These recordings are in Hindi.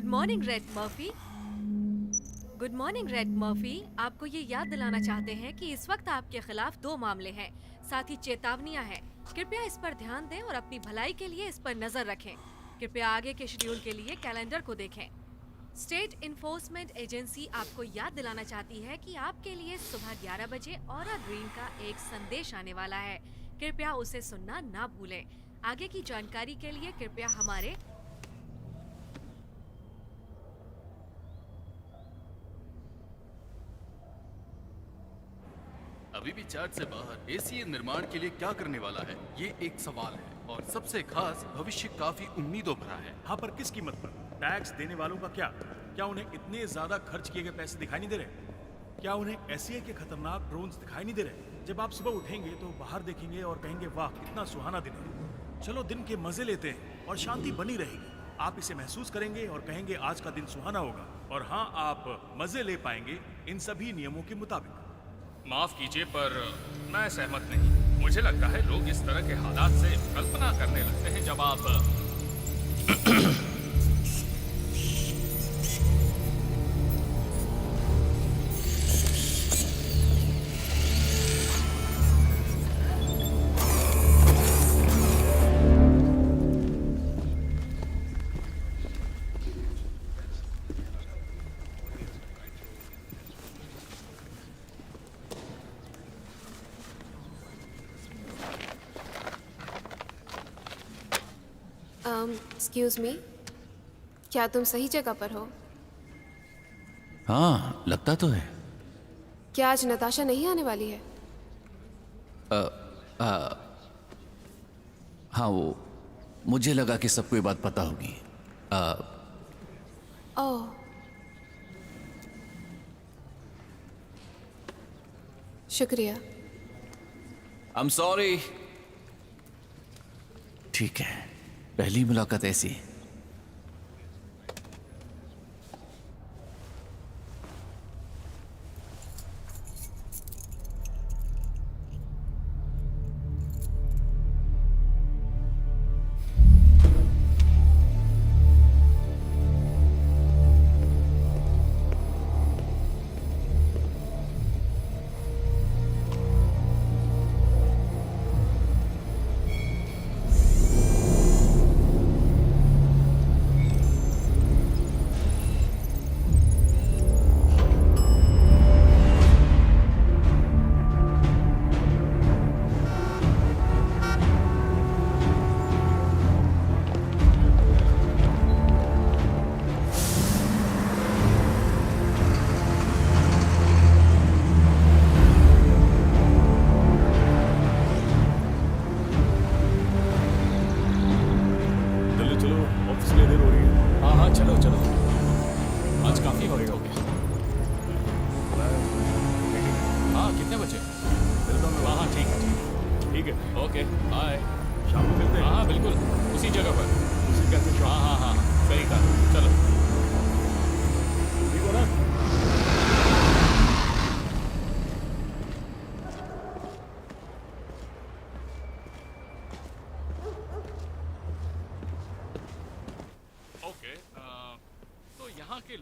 Good morning red Murphy. Good morning red Murphy. आपको ये याद दिलाना चाहते हैं कि इस वक्त आपके खिलाफ 2 मामले हैं, साथ ही चेतावनियां हैं। कृपया इस पर ध्यान दें और अपनी भलाई के लिए इस पर नजर रखें। कृपया आगे के शेड्यूल के लिए कैलेंडर को देखें। स्टेट इन्फोर्समेंट एजेंसी आपको याद दिलाना चाहती है कि आपके लिए सुबह 11 बजे ऑरा ग्रीन का एक संदेश आने वाला है। कृपया उसे सुनना ना भूलें। आगे की जानकारी के लिए कृपया हमारे अभी भी चर्च से बाहर एसीए निर्माण के लिए क्या करने वाला है, ये एक सवाल है। और सबसे खास, भविष्य काफी उम्मीदों भरा है। हाँ, पर किस कीमत पर? टैक्स देने वालों का क्या उन्हें इतने ज्यादा खर्च किए गए पैसे दिखाई नहीं दे रहे? क्या उन्हें एसीए के खतरनाक ड्रोन्स दिखाई नहीं दे रहे? जब आप सुबह उठेंगे तो बाहर देखेंगे और कहेंगे वाह कितना सुहाना दिन है। चलो दिन के मजे लेते हैं और शांति बनी रहेगी। आप इसे महसूस करेंगे और कहेंगे आज का दिन सुहाना होगा। और हाँ, आप मजे ले पाएंगे इन सभी नियमों के मुताबिक। माफ कीजिए पर मैं सहमत नहीं। मुझे लगता है लोग इस तरह के हालात से कल्पना करने लगते हैं जब आप एक्सक्यूज मी, क्या तुम सही जगह पर हो? हाँ, लगता तो है। क्या आज नताशा नहीं आने वाली है? हाँ, वो मुझे लगा कि सबको ये बात पता होगी। ओह, शुक्रिया। I'm sorry। ठीक है, पहली मुलाकात ऐसी।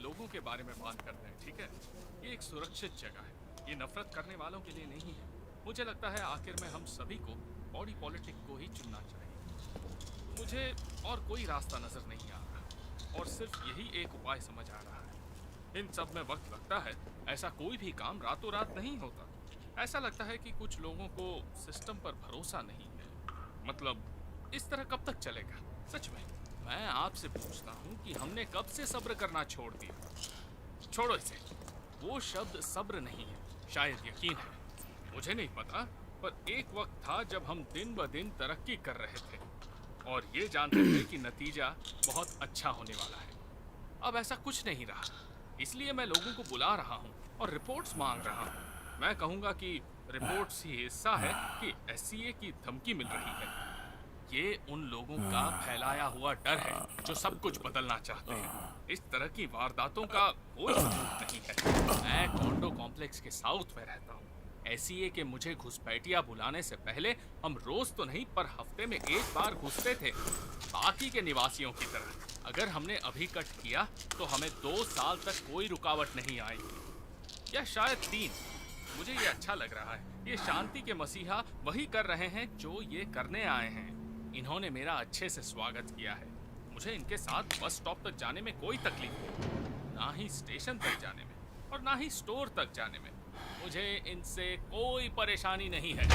लोगों के बारे में बात करते हैं, ठीक है? ये एक सुरक्षित जगह है, ये नफरत करने वालों के लिए नहीं है। मुझे लगता है आखिर में हम सभी को बॉडी पॉलिटिक को ही चुनना चाहिए। मुझे और कोई रास्ता नजर नहीं आ रहा और सिर्फ यही एक उपाय समझ आ रहा है। इन सब में वक्त लगता है, ऐसा कोई भी काम रातों रात नहीं होता। ऐसा लगता है कि कुछ लोगों को सिस्टम पर भरोसा नहीं है। मतलब इस तरह कब तक चलेगा? सच में मैं आपसे पूछता हूँ कि हमने कब से सब्र करना छोड़ दिया? छोड़ो इसे। वो शब्द सब्र नहीं है, शायद यकीन है। मुझे नहीं पता, पर एक वक्त था जब हम दिन ब दिन तरक्की कर रहे थे और ये जानते थे कि नतीजा बहुत अच्छा होने वाला है। अब ऐसा कुछ नहीं रहा, इसलिए मैं लोगों को बुला रहा हूँ और रिपोर्ट्स मांग रहा हूँ। मैं कहूँगा कि रिपोर्ट्स ही हिस्सा है कि एससीए की धमकी मिल रही है। ये उन लोगों का फैलाया हुआ डर है जो सब कुछ बदलना चाहते हैं। इस तरह की वारदातों का कोई सबूत नहीं है। मैं कॉन्डो कॉम्प्लेक्स के साउथ में रहता हूँ। एससीए के मुझे घुसपैठिया बुलाने से पहले हम रोज तो नहीं पर हफ्ते में एक बार घुसते थे, बाकी के निवासियों की तरह। अगर हमने अभी कट किया तो हमें 2 साल तक कोई रुकावट नहीं आएगी, या शायद 3। मुझे ये अच्छा लग रहा है। ये शांति के मसीहा वही कर रहे हैं जो ये करने आए हैं। इन्होंने मेरा अच्छे से स्वागत किया है। मुझे इनके साथ बस स्टॉप तक जाने में कोई तकलीफ नहीं, ना ही स्टेशन तक जाने में और ना ही स्टोर तक जाने में। मुझे इनसे कोई परेशानी नहीं है।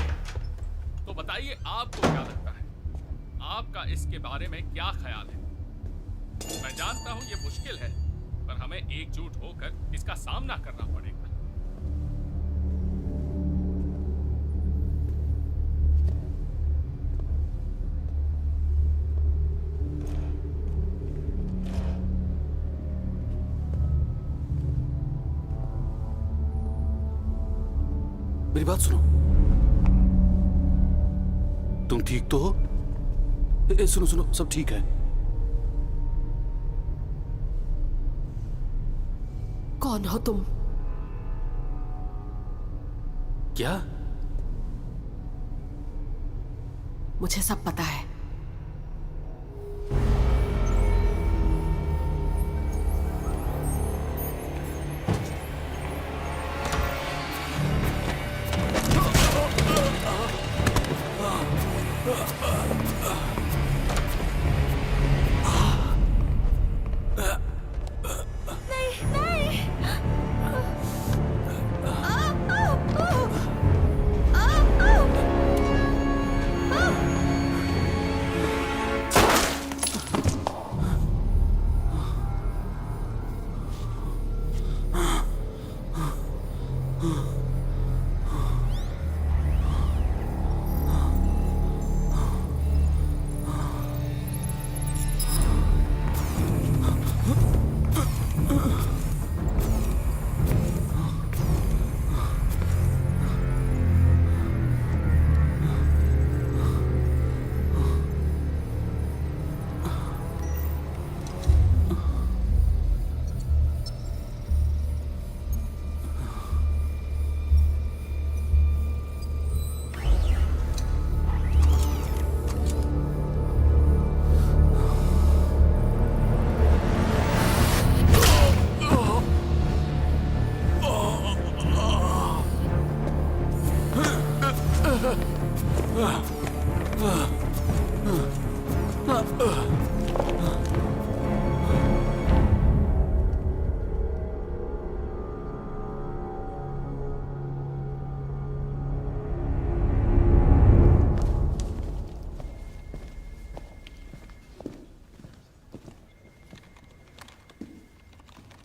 तो बताइए आपको क्या लगता है? आपका इसके बारे में क्या ख्याल है? मैं जानता हूं ये मुश्किल है, पर हमें एकजुट होकर इसका सामना करना पड़ेगा। मेरी बात सुनो। तुम ठीक तो हो? सुनो सुनो, सब ठीक है। कौन हो तुम? क्या? मुझे सब पता है।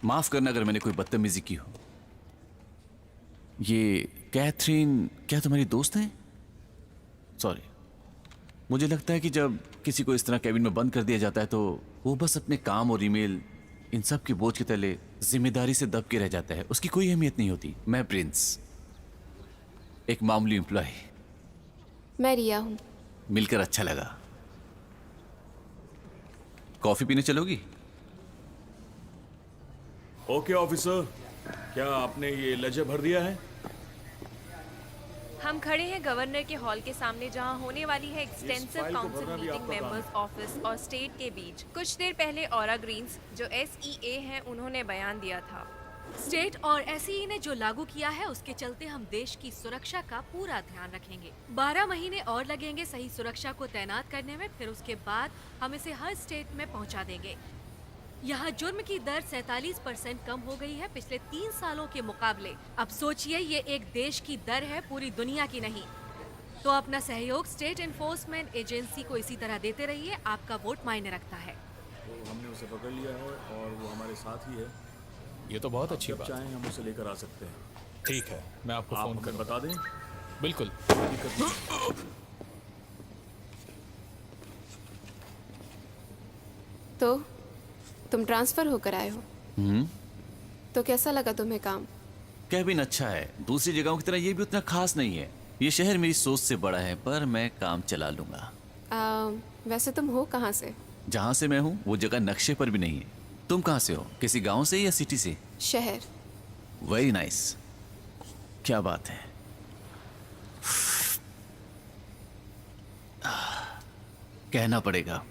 माफ करना अगर मैंने कोई बदतमीजी की हो। ये कैथरीन क्या तुम्हारी दोस्त है? सॉरी। मुझे लगता है कि जब किसी को इस तरह कैबिन में बंद कर दिया जाता है तो वो बस अपने काम और ईमेल इन सब के बोझ के तले जिम्मेदारी से दब के रह जाता है। उसकी कोई अहमियत नहीं होती। मैं प्रिंस, एक मामूली एम्प्लॉय। मैं रिया हूँ। मिलकर अच्छा लगा। कॉफी पीने चलोगी? ओके ऑफिसर, क्या आपने ये लेजर भर दिया है? हम खड़े हैं गवर्नर के हॉल के सामने जहां होने वाली है एक्सटेंसिव फाइल को काउंसिल भरना भी मीटिंग आपका काम मेंबर्स ऑफिस और स्टेट के बीच। कुछ देर पहले ऑरा ग्रीन्स जो SEA हैं उन्होंने बयान दिया था। स्टेट और SEE ने जो लागू किया है उसके चलते हम देश की सुरक्षा का पूरा ध्यान रखेंगे। 12 महीने और लगेंगे सही सुरक्षा को तैनात करने में, फिर उसके बाद हम इसे हर स्टेट में पहुंचा देंगे। यहाँ जुर्म की दर 47% कम हो गई है पिछले 3 सालों के मुकाबले। अब सोचिए, ये एक देश की दर है, पूरी दुनिया की नहीं। तो अपना सहयोग स्टेट एनफोर्समेंट एजेंसी को इसी तरह देते रहिए। आपका वोट मायने रखता है। तो हमने उसे पकड़ लिया है और वो हमारे साथ ही है। ये तो बहुत अच्छी जब बात चाहें हम उसे लेकर आ सकते हैं। है। ठीक है, मैं आपको आप फोन हमें करूँगा। बता दें। बिल्कुल। दिक्कत नहीं। तो तुम ट्रांसफर होकर आए हो, तो कैसा लगा तुम्हें काम? कैबिन अच्छा है, दूसरी जगहों की तरह ये भी उतना खास नहीं है। ये शहर मेरी सोच से बड़ा है, पर मैं काम चला लूंगा। वैसे तुम हो कहाँ से? जहाँ से मैं हूँ वो जगह नक्शे पर भी नहीं है। तुम कहाँ से हो? किसी गांव से या सिटी से? शहर। Very nice. क्या बात है। कहना पड़ेगा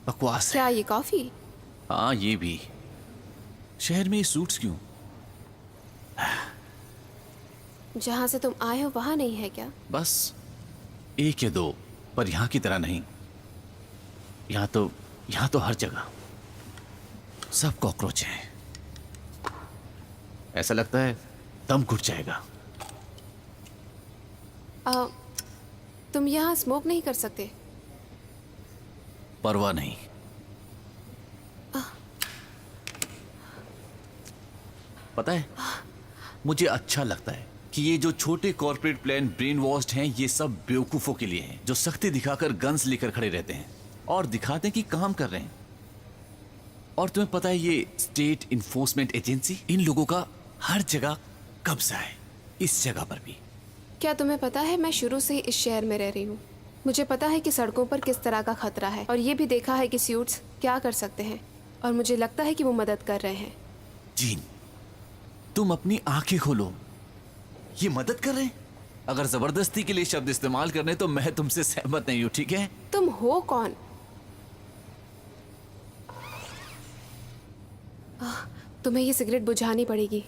बकवास है। क्या ये कॉफी? हाँ ये भी। शहर में ये सूट्स क्यों? जहाँ से तुम आए हो वहाँ नहीं है क्या? बस एक या दो, पर यहाँ की तरह नहीं। यहाँ तो हर जगह सब कॉकरोच हैं। ऐसा लगता है दम घुट जाएगा। तुम यहाँ स्मोक नहीं कर सकते? परवाह नहीं। पता है, मुझे अच्छा लगता है कि ये जो छोटे कॉर्पोरेट प्लान ब्रेन वॉश्ड हैं, ये सब बेवकूफों के लिए हैं जो सख्ती दिखाकर गन्स लेकर खड़े रहते हैं और दिखाते हैं कि काम कर रहे हैं। और तुम्हें पता है, ये स्टेट इन्फोर्समेंट एजेंसी, इन लोगों का हर जगह कब्जा है, इस जगह पर भी। क्या तुम्हें पता है, मैं शुरू से ही इस शहर में रह रही हूँ। मुझे पता है कि सड़कों पर किस तरह का खतरा है, और ये भी देखा है कि स्यूट्स क्या कर सकते हैं, और मुझे लगता है कि वो मदद कर रहे हैं। जीन, तुम अपनी आंखें खोलो, ये मदद कर रहे हैं। अगर जबरदस्ती के लिए शब्द इस्तेमाल करने तो मैं तुमसे सहमत नहीं हूं, ठीक है? तुम हो कौन? तुम्हें ये सिगरेट बुझानी पड़ेगी।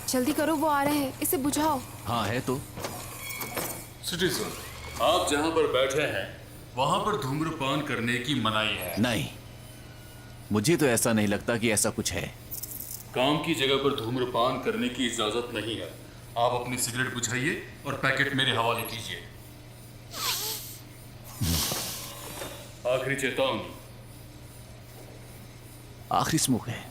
जल्दी करो, वो आ रहे हैं, इसे बुझाओ। हाँ है तो। सिटीजन, आप जहां पर बैठे हैं वहां पर धूम्रपान करने की मनाही है। नहीं, मुझे तो ऐसा नहीं लगता कि ऐसा कुछ है। काम की जगह पर धूम्रपान करने की इजाजत नहीं है। आप अपनी सिगरेट बुझाइए और पैकेट मेरे हवाले कीजिए। आखिरी चेतावनी। आखिरी स्मोक है।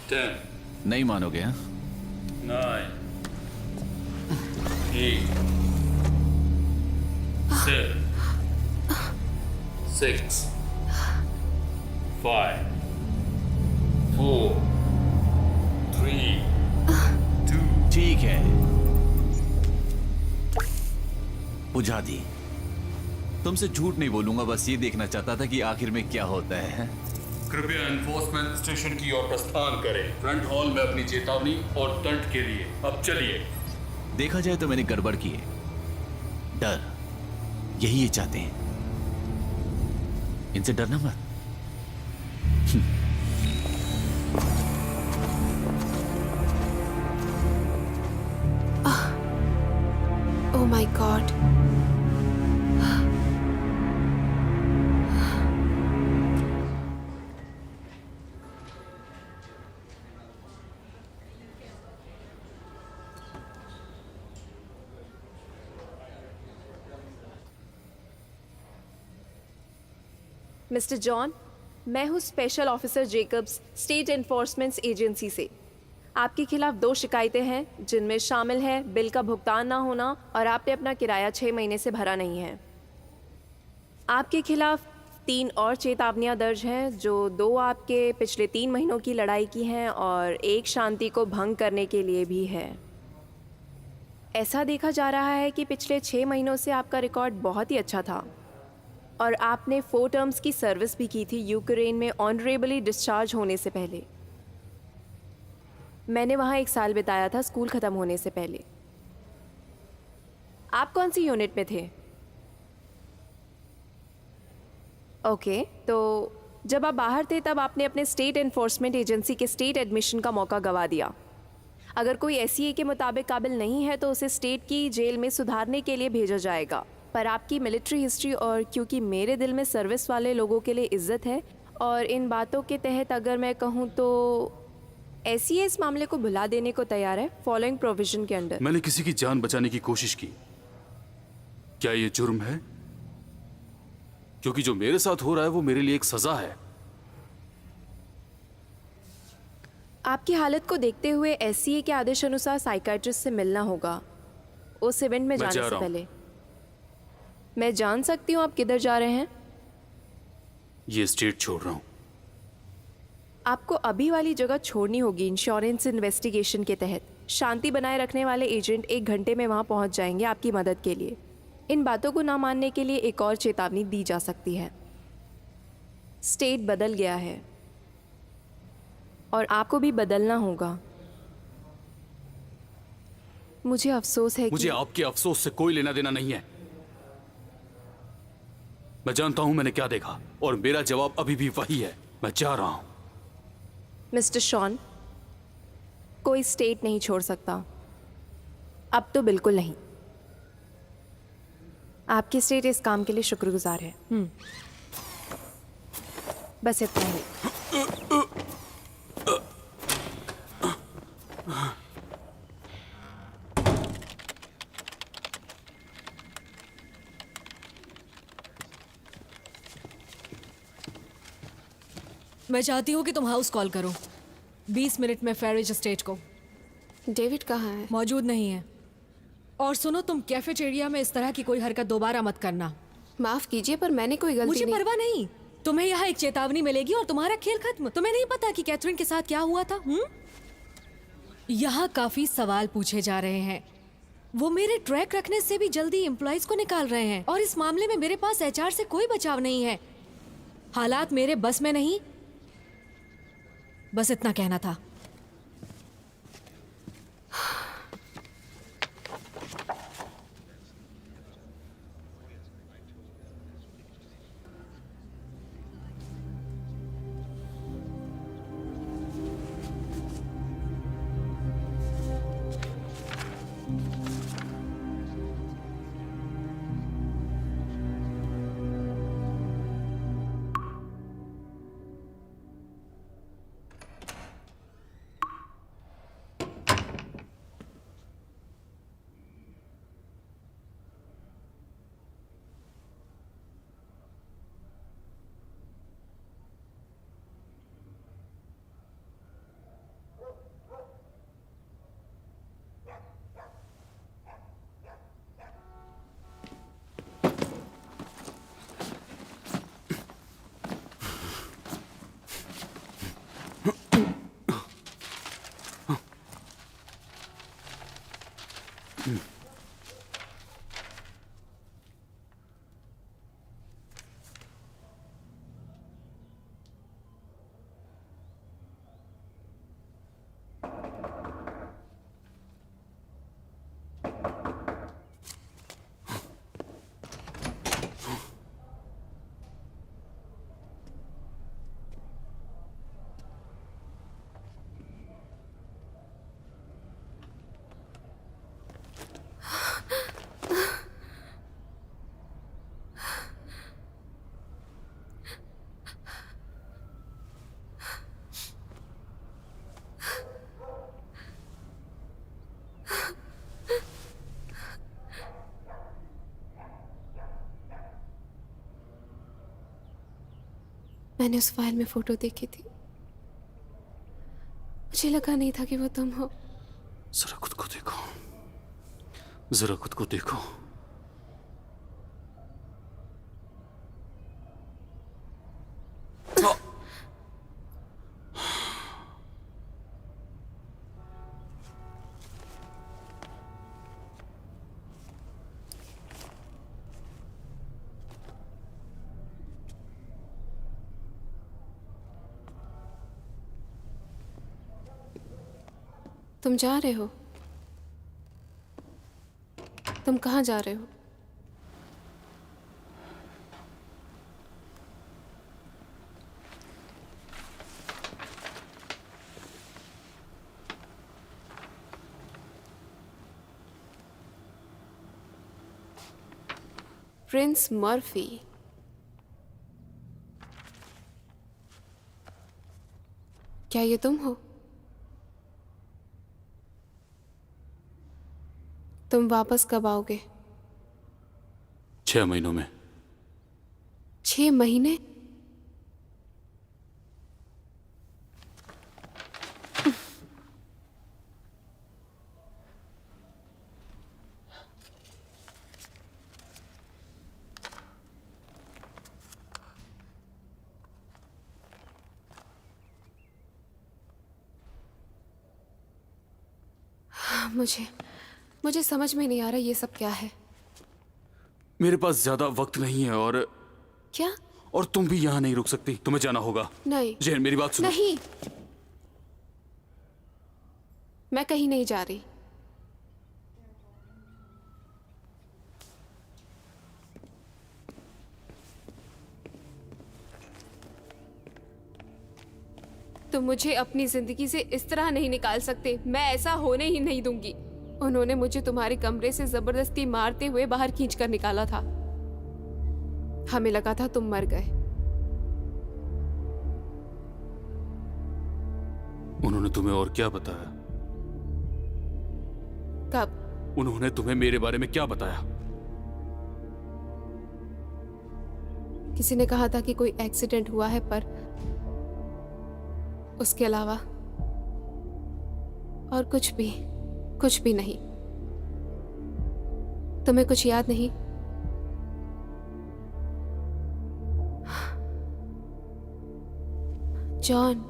10, नहीं मानोगे? हाँ? 9, 8, 7, 6, 5, 4, 3, 2। ठीक है, बुझा दी। तुमसे झूठ नहीं बोलूंगा, बस ये देखना चाहता था कि आखिर में क्या होता है। कृपया एनफोर्समेंट स्टेशन की ओर प्रस्थान करें, फ्रंट हॉल में अपनी चेतावनी और दंड के लिए। अब चलिए। देखा जाए तो मैंने गड़बड़ की है। डर, यही ये चाहते हैं। इनसे डरना मत। Oh my God. Mister John, मैं हूँ special officer Jacob's, state enforcement agency से। आपके खिलाफ 2 शिकायतें हैं, जिनमें शामिल है बिल का भुगतान ना होना और आपने अपना किराया 6 महीने से भरा नहीं है। आपके खिलाफ 3 और चेतावनियां दर्ज हैं, जो 2 आपके पिछले 3 महीनों की लड़ाई की हैं और 1 शांति को भंग करने के लिए भी है। ऐसा देखा जा रहा है कि पिछले 6 महीनों से आपका रिकॉर्ड बहुत ही अच्छा था और आपने 4 टर्म्स की सर्विस भी की थी यूक्रेन में ऑनरेबली डिस्चार्ज होने से पहले। मैंने वहाँ 1 साल बिताया था स्कूल ख़त्म होने से पहले। आप कौन सी यूनिट में थे? ओके, तो जब आप बाहर थे तब आपने अपने स्टेट एनफोर्समेंट एजेंसी के स्टेट एडमिशन का मौका गंवा दिया। अगर कोई एसईए के मुताबिक काबिल नहीं है तो उसे स्टेट की जेल में सुधारने के लिए भेजा जाएगा। पर आपकी मिलिट्री हिस्ट्री और क्योंकि मेरे दिल में सर्विस वाले लोगों के लिए इज्जत है और इन बातों के तहत अगर मैं कहूँ तो एसईए इस मामले को भुला देने को तैयार है फॉलोइंग प्रोविजन के अंडर। मैंने किसी की जान बचाने की कोशिश की, क्या ये जुर्म है? क्योंकि जो मेरे साथ हो रहा है वो मेरे लिए एक सजा है। आपकी हालत को देखते हुए एससीए के आदेश अनुसार साइकाइट्रिस्ट से मिलना होगा उस इवेंट में जाने से पहले। मैं जान सकती हूँ आप किधर जा रहे हैं? ये स्टेट छोड़ रहा हूँ। आपको अभी वाली जगह छोड़नी होगी इंश्योरेंस इन्वेस्टिगेशन के तहत। शांति बनाए रखने वाले एजेंट 1 घंटे में वहाँ पहुँच जाएंगे आपकी मदद के लिए। इन बातों को ना मानने के लिए एक और चेतावनी दी जा सकती है। स्टेट बदल गया है और आपको भी बदलना होगा। मुझे अफसोस है मुझे कि आपके अफसोस से कोई लेना देना नहीं है। मैं जानता हूं मैंने क्या देखा और मेरा जवाब अभी भी वही है। मैं जा रहा हूं। मिस्टर शॉन, कोई स्टेट नहीं छोड़ सकता, अब तो बिल्कुल नहीं। आपकी स्टेट इस काम के लिए शुक्रगुजार है। बस इतना ही। मैं चाहती हूँ कि तुम हाउस कॉल करो 20 मिनट में फेरिज एस्टेट को। डेविड कहाँ है? मौजूद नहीं है। और सुनो, तुम कैफेटेरिया में इस तरह की कोई हरकत दोबारा मत करना। माफ कीजिए पर मैंने कोई गलती मुझे नहीं। परवाह नहीं, तुम्हें यहाँ एक चेतावनी मिलेगी और तुम्हारा खेल खत्म। तुम्हें नहीं पता कि कैथरीन के साथ क्या हुआ था? यहाँ काफी सवाल पूछे जा रहे हैं। वो मेरे ट्रैक रखने से भी जल्दी एम्प्लॉइज को निकाल रहे हैं और इस मामले में मेरे पास एचआर से कोई बचाव नहीं है। हालात मेरे बस में नहीं, बस इतना कहना था। मैंने उस फाइल में फोटो देखी थी, मुझे लगा नहीं था कि वो तुम हो। जरा खुद को देखो, जरा खुद को देखो। तुम जा रहे हो? तुम कहाँ जा रहे हो? Prince Murphy. क्या ये तुम हो? तुम वापस कब आओगे? 6 महीनों में। 6 महीने? मुझे समझ में नहीं आ रहा ये सब क्या है। मेरे पास ज्यादा वक्त नहीं है और क्या? और तुम भी यहाँ नहीं रुक सकती, तुम्हें जाना होगा। नहीं। जैन मेरी बात सुनो। नहीं, मैं कहीं नहीं जा रही। तुम मुझे अपनी जिंदगी से इस तरह नहीं निकाल सकते। मैं ऐसा होने ही नहीं दूंगी। उन्होंने मुझे तुम्हारे कमरे से जबरदस्ती मारते हुए बाहर खींचकर निकाला था। हमें लगा था तुम मर गए। उन्होंने तुम्हें और क्या बताया? कब? उन्होंने तुम्हें मेरे बारे में क्या बताया? किसी ने कहा था कि कोई एक्सीडेंट हुआ है, पर उसके अलावा और कुछ भी नहीं। तुम्हें कुछ याद नहीं? जॉन,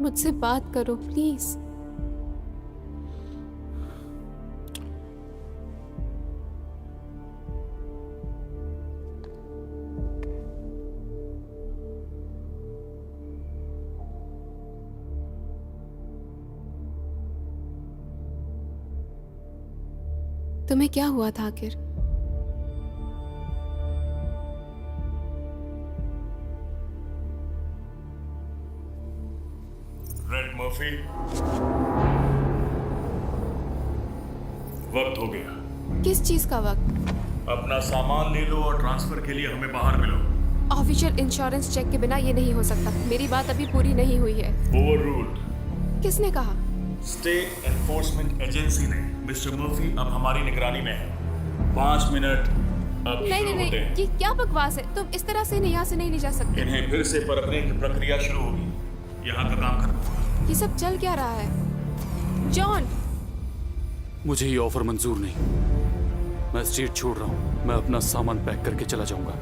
मुझसे बात करो प्लीज। तुम्हें क्या हुआ था आखिर? रेड मर्फी, वक्त हो गया। किस चीज का वक्त? अपना सामान ले लो और ट्रांसफर के लिए हमें बाहर मिलो। ऑफिशियल इंश्योरेंस चेक के बिना ये नहीं हो सकता। मेरी बात अभी पूरी नहीं हुई है। Over ruled. किसने कहा? स्टेट एनफोर्समेंट एजेंसी ने। मिस्टर मर्फी अब हमारी निगरानी में है। 5 मिनट अब नहीं शुरू नहीं होते नहीं, हैं। ये क्या बकवास है? तुम इस तरह से यहाँ से नहीं जा सकते। इन्हें फिर से परखने की प्रक्रिया शुरू होगी। यहाँ का काम खत्म हुआ। ये सब चल क्या रहा है? जॉन, मुझे ये ऑफर मंजूर नहीं। मैं स्टेट छोड़ रहा हूँ। मैं अपना सामान पैक करके चला जाऊंगा।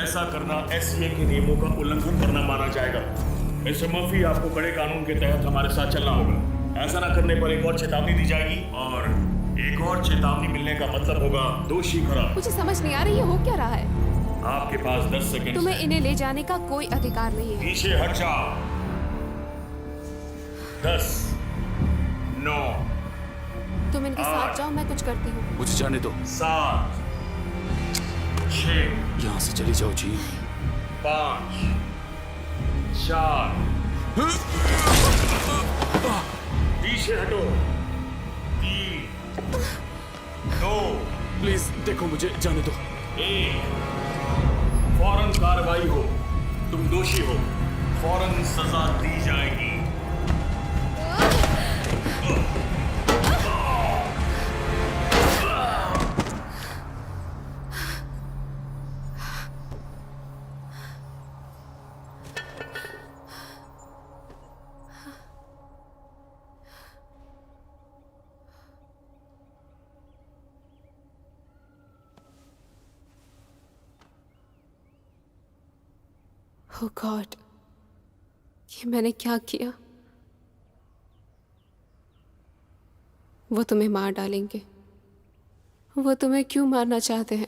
ऐसा करना एससीए के नियमों का उल्लंघन करना माना जाएगा। मिस्टर मर्फी, आपको कड़े कानून के तहत हमारे साथ चलना होगा। ऐसा न करने पर एक और चेतावनी दी जाएगी, और एक और चेतावनी मिलने का मतलब होगा दोषी करार। मुझे समझ नहीं आ रही ये हो क्या रहा है। आपके पास 10 सेकंड। तुम्हें इन्हें ले जाने का कोई अधिकार नहीं है। पीछे हट जाओ। 10, 9, तुम इनके साथ जाओ, मैं कुछ करती हूँ। मुझे जाने दो। 7, 6, यहाँ से चली जाओ जी। 5, 4, पीछे हटो। 3, 2, प्लीज देखो, मुझे जाने दो। 1। फौरन कार्रवाई हो। तुम दोषी हो। फौरन सजा दी जाएगी। Oh God, ये मैंने क्या किया? वो तुम्हें मार डालेंगे। वो तुम्हें क्यों मारना चाहते हैं?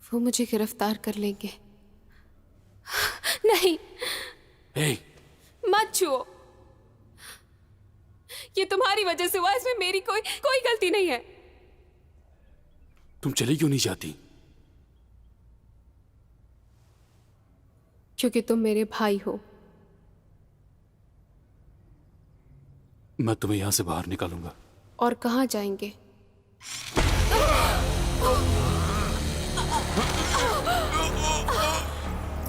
वो मुझे गिरफ्तार कर लेंगे। नहीं, हे, मत छुओ। ये तुम्हारी वजह से हुआ, इसमें मेरी कोई गलती नहीं है। तुम चली क्यों नहीं जाती? क्योंकि तुम मेरे भाई हो। मैं तुम्हें यहां से बाहर निकालूंगा। और कहाँ जाएंगे?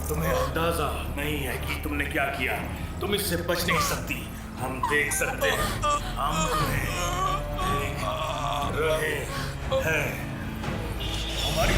तुम्हें अंदाजा नहीं है कि तुमने क्या किया। तुम इससे बच नहीं सकती। हम देख सकते हैं। हम तुम्हें देख रहे हैं। हमारी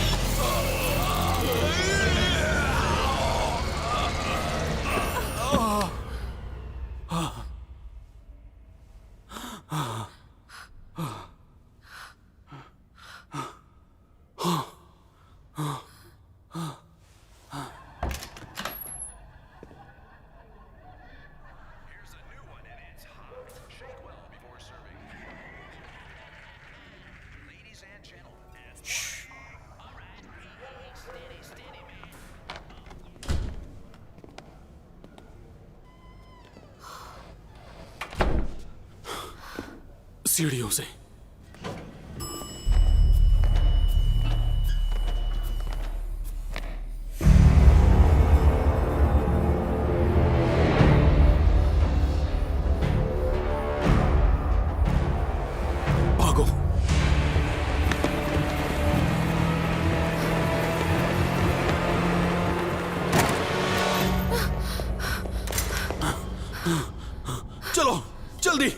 सीढ़ियों से। भागो। चलो जल्दी।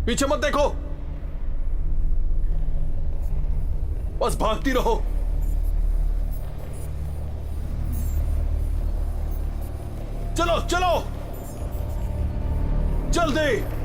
पीछे मत देखो, बस भागती रहो। चलो चलो जल्दी।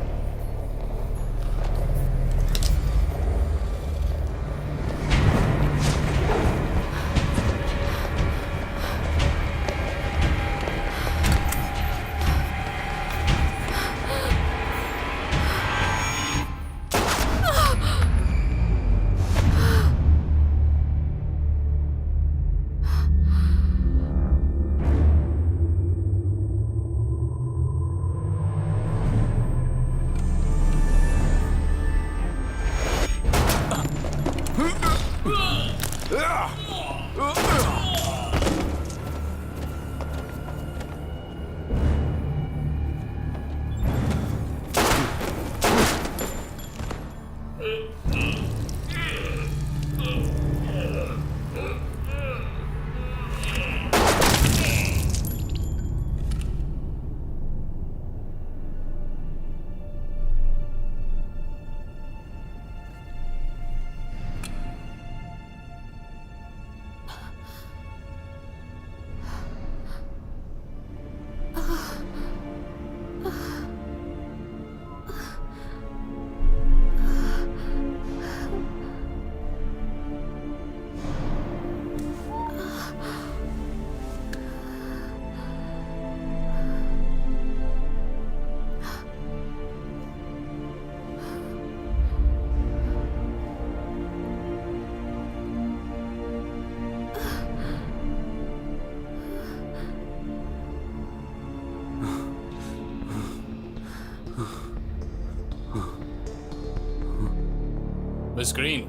Miss green,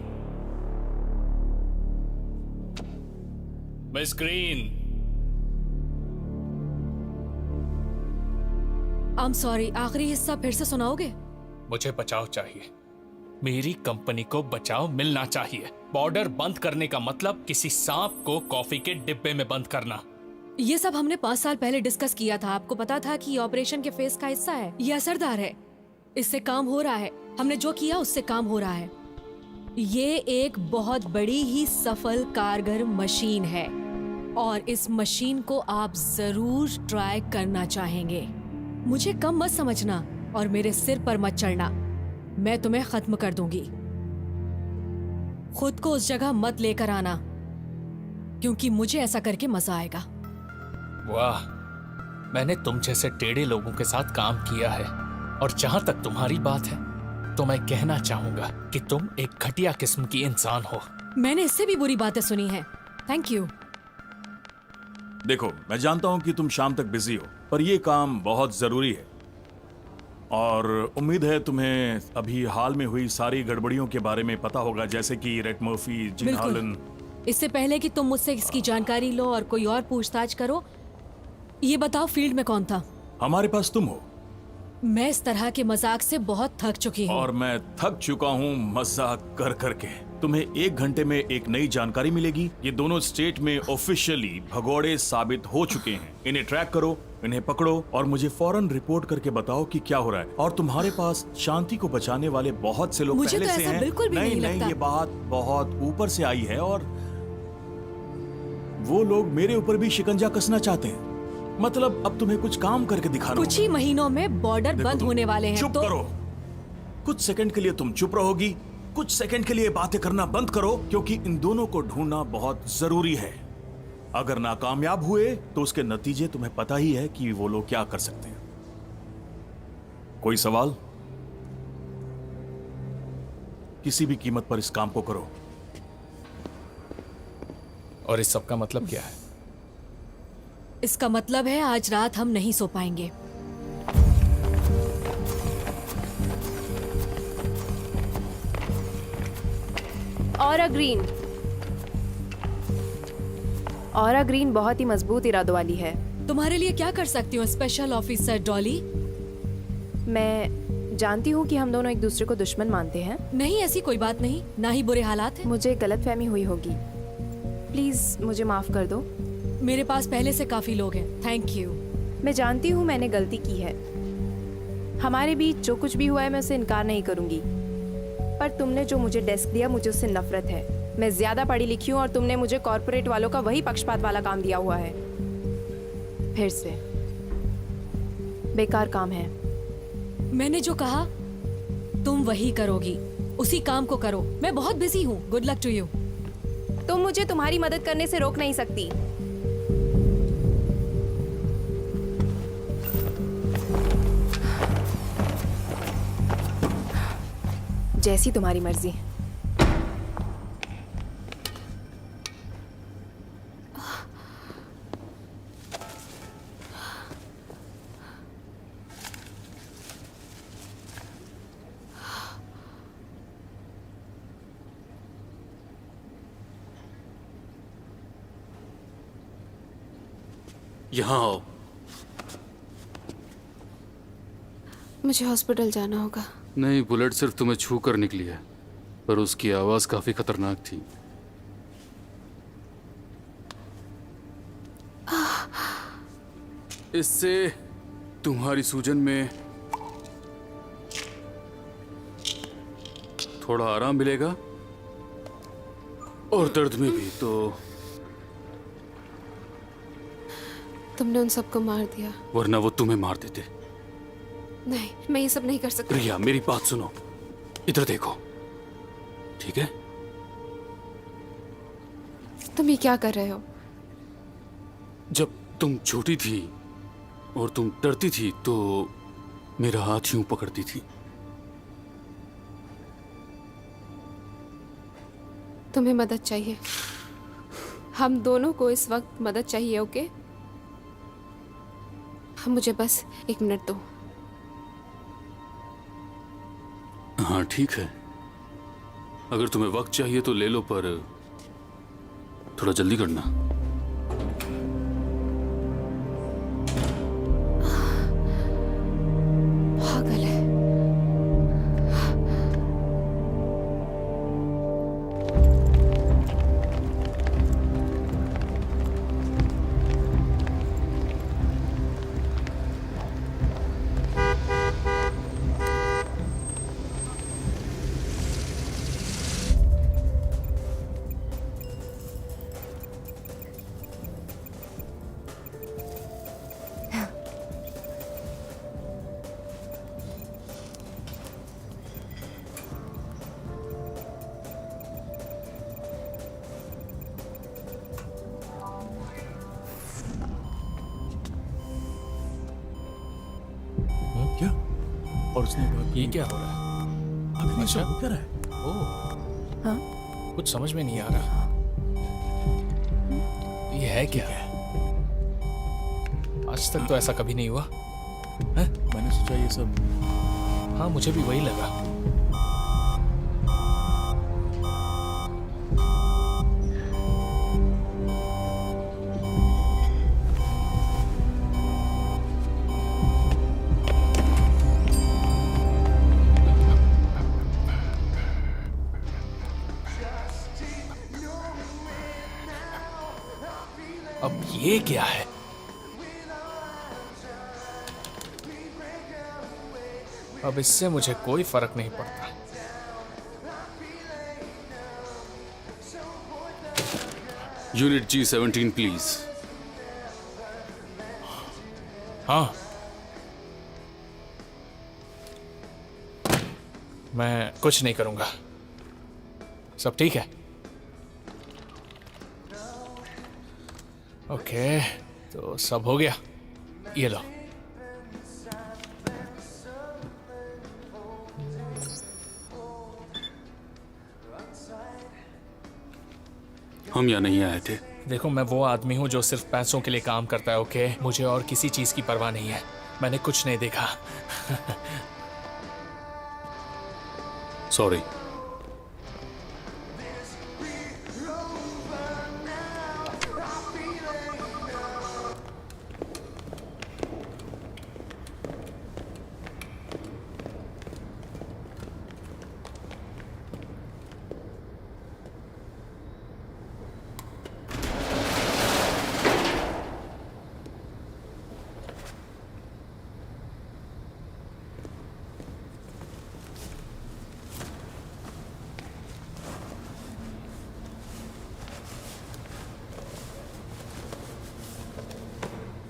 miss green. I am sorry, आखिरी हिस्सा फिर से सुनाओगे? मुझे बचाव चाहिए, मेरी कंपनी को बचाव मिलना चाहिए। बॉर्डर बंद करने का मतलब किसी सांप को कॉफी के डिब्बे में बंद करना। ये सब हमने 5 साल पहले डिस्कस किया था। आपको पता था कि ये ऑपरेशन के फेस का हिस्सा है। ये असरदार है, इससे काम हो रहा है। हमने जो किया उससे काम हो रहा है। ये एक बहुत बड़ी ही सफल कारगर मशीन है और इस मशीन को आप जरूर ट्राई करना चाहेंगे। मुझे कम मत समझना और मेरे सिर पर मत चढ़ना। मैं तुम्हें खत्म कर दूंगी। खुद को उस जगह मत लेकर आना, क्योंकि मुझे ऐसा करके मजा आएगा। वाह, मैंने तुम जैसे टेढ़े लोगों के साथ काम किया है, और जहां तक तुम्हारी बात है तो मैं कहना चाहूंगा कि तुम एक घटिया किस्म की इंसान हो। मैंने इससे भी बुरी बातें सुनी हैं। Thank you. देखो, मैं जानता हूं कि तुम शाम तक बिजी हो, पर यह काम बहुत जरूरी है और उम्मीद है तुम्हें अभी हाल में हुई सारी गड़बड़ियों के बारे में पता होगा, जैसे कि रेड मर्फी, जिन हालन। इससे पहले कि तुम मुझसे इसकी जानकारी लो और कोई और पूछताछ करो, ये बताओ फील्ड में कौन था? हमारे पास तुम हो। मैं इस तरह के मजाक से बहुत थक चुकी हूँ। और मैं थक चुका हूँ मजाक कर करके। तुम्हें 1 घंटे में एक नई जानकारी मिलेगी। ये दोनों स्टेट में ऑफिशियली भगोड़े साबित हो चुके हैं। इन्हें ट्रैक करो, इन्हें पकड़ो और मुझे फौरन रिपोर्ट करके बताओ कि क्या हो रहा है। और तुम्हारे पास शांति को बचाने वाले बहुत से लोग मुझे पहले तो से ऐसा हैं। बिल्कुल भी नहीं लगता। ये बात बहुत ऊपर से आई है और वो लोग मेरे ऊपर भी शिकंजा कसना चाहते हैं। मतलब अब तुम्हें कुछ काम करके दिखाना। कुछ ही महीनों में बॉर्डर बंद होने वाले हैं। चुप तो करो। कुछ सेकंड के लिए तुम चुप रहोगी, कुछ सेकंड के लिए बातें करना बंद करो, क्योंकि इन दोनों को ढूंढना बहुत जरूरी है। अगर नाकामयाब हुए तो उसके नतीजे तुम्हें पता ही है कि वो लोग क्या कर सकते हैं। कोई सवाल? किसी भी कीमत पर इस काम को करो। और इस सब का मतलब क्या है? इसका मतलब है आज रात हम नहीं सो पाएंगे। Aura green. ऑरा ग्रीन बहुत ही मजबूत इरादों वाली है। तुम्हारे लिए क्या कर सकती हूँ स्पेशल ऑफिसर डॉली? मैं जानती हूँ कि हम दोनों एक दूसरे को दुश्मन मानते हैं। नहीं, ऐसी कोई बात नहीं, ना ही बुरे हालात हैं। मुझे गलतफहमी हुई होगी, प्लीज मुझे माफ कर दो। मेरे पास पहले से काफी लोग हैं, थैंक यू। मैं जानती हूँ मैंने गलती की है। हमारे बीच जो कुछ भी हुआ है मैं उसे इनकार नहीं करूंगी, पर तुमने जो मुझे डेस्क दिया मुझे उससे नफरत है। मैं ज्यादा पढ़ी लिखी हूँ और तुमने मुझे कॉर्पोरेट वालों का वही पक्षपात वाला काम दिया हुआ है। फिर से बेकार काम है। मैंने जो कहा तुम वही करोगी, उसी काम को करो। मैं बहुत बिजी हूँ। Good luck to you. तुम मुझे तुम्हारी मदद करने से रोक नहीं सकती। जैसी तुम्हारी मर्जी। यहाँ आओ। मुझे हॉस्पिटल जाना होगा। नहीं, बुलेट सिर्फ तुम्हें छू कर निकली है, पर उसकी आवाज काफी खतरनाक थी। इससे तुम्हारी सूजन में थोड़ा आराम मिलेगा और दर्द में भी। तो तुमने उन सबको मार दिया। वरना वो तुम्हें मार देते। नहीं, मैं ये सब नहीं कर सकती। प्रिया, मेरी बात सुनो, इधर देखो, ठीक है? तुम ये क्या कर रहे हो? जब तुम छोटी थी और तुम डरती थी तो मेरा हाथ यूं पकड़ती थी। तुम्हें मदद चाहिए। हम दोनों को इस वक्त मदद चाहिए, ओके? मुझे बस 1 मिनट दो। हाँ ठीक है, अगर तुम्हें वक्त चाहिए तो ले लो, पर थोड़ा जल्दी करना। पागल है। क्या? और उसने कहा ये क्या हो रहा है? अभी अच्छा। सब कर रहा है। ओह, हाँ? कुछ समझ में नहीं आ रहा। ये है क्या? आज तक तो ऐसा कभी नहीं हुआ। मैंने सोचा ये सब हाँ, मुझे भी वही लगा। अब ये क्या है? अब इससे मुझे कोई फर्क नहीं पड़ता। Unit G17 please. हाँ, मैं कुछ नहीं करूंगा। सब ठीक है? ओके, तो सब हो गया। ये लो। हम यहाँ नहीं आए थे। देखो, मैं वो आदमी हूँ जो सिर्फ पैसों के लिए काम करता है, ओके? मुझे और किसी चीज की परवाह नहीं है। मैंने कुछ नहीं देखा। सॉरी।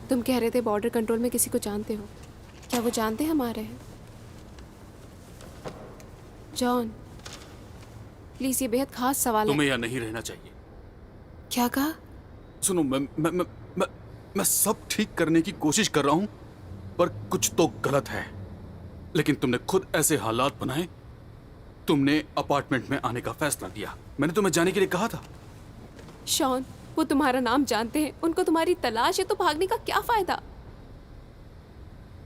तुम कह रहे थे बॉर्डर कंट्रोल में किसी को जानते हो। क्या वो जानते हैं हमारे हैं? जॉन, प्लीज, ये बेहद खास सवाल है। तुम्हें यहाँ नहीं रहना चाहिए। क्या कहा? सुनो, मैं सब ठीक करने की कोशिश कर रहा हूँ, पर कुछ तो गलत है। लेकिन तुमने खुद ऐसे हालात बनाए। तुमने अपार्टमेंट में आने का फैसला लिया। मैंने तुम्हें जाने के लिए कहा था। शॉन, वो तुम्हारा नाम जानते हैं, उनको तुम्हारी तलाश है, तो भागने का क्या फायदा?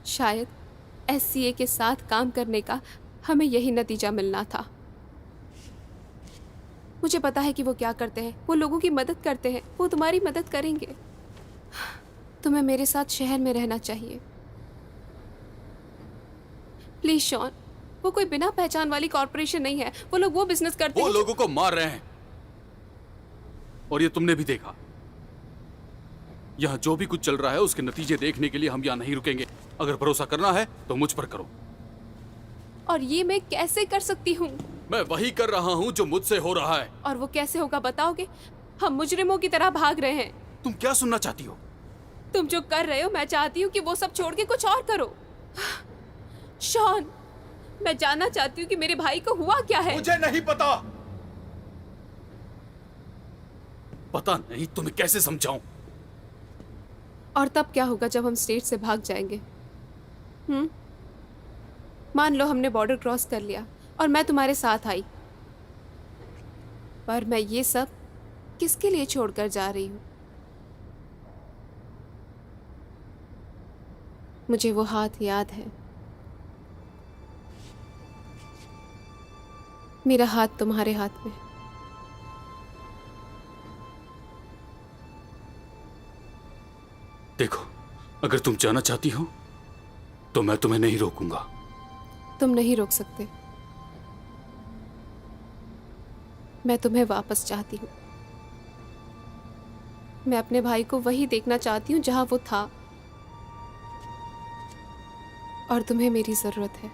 शायद SCA के साथ काम करने का हमें यही नतीजा मिलना था। मुझे पता है कि वो क्या करते हैं। वो लोगों की मदद करते हैं। वो तुम्हारी मदद करेंगे। तुम्हें मेरे साथ शहर में रहना चाहिए। प्लीज शॉन, वो कोई बिना पहचान वाली कॉर्पोरेशन नहीं है। वो लोग वो बिजनेस करते हैं। वो लोगों को मार रहे हैं, और ये तुमने भी देखा। यहाँ जो भी कुछ चल रहा है उसके नतीजे देखने के लिए हम यहाँ नहीं रुकेंगे। अगर भरोसा करना है तो मुझ पर करो। और ये मैं कैसे कर सकती हूँ? मैं वही कर रहा हूँ जो मुझसे हो रहा है। और वो कैसे होगा बताओगे? हम मुजरिमों की तरह भाग रहे हैं। तुम क्या सुनना चाहती हो? तुम जो कर रहे हो, मैं चाहती हूँ कि वो सब छोड़ के कुछ और करो। शॉन, मैं जानना चाहती हूँ कि मेरे भाई को हुआ क्या है। मुझे नहीं पता। पता नहीं, तुम्हें कैसे समझाऊं? और तब क्या होगा जब हम स्टेट से भाग जाएंगे? मान लो हमने बॉर्डर क्रॉस कर लिया और मैं तुम्हारे साथ आई, पर मैं ये सब किसके लिए छोड़कर जा रही हूँ? मुझे वो हाथ याद है। मेरा हाथ तुम्हारे हाथ में। देखो, अगर तुम जाना चाहती हो तो मैं तुम्हें नहीं रोकूंगा। तुम नहीं रोक सकते। मैं तुम्हें वापस चाहती हूँ। मैं अपने भाई को वही देखना चाहती हूँ जहां वो था, और तुम्हें मेरी जरूरत है।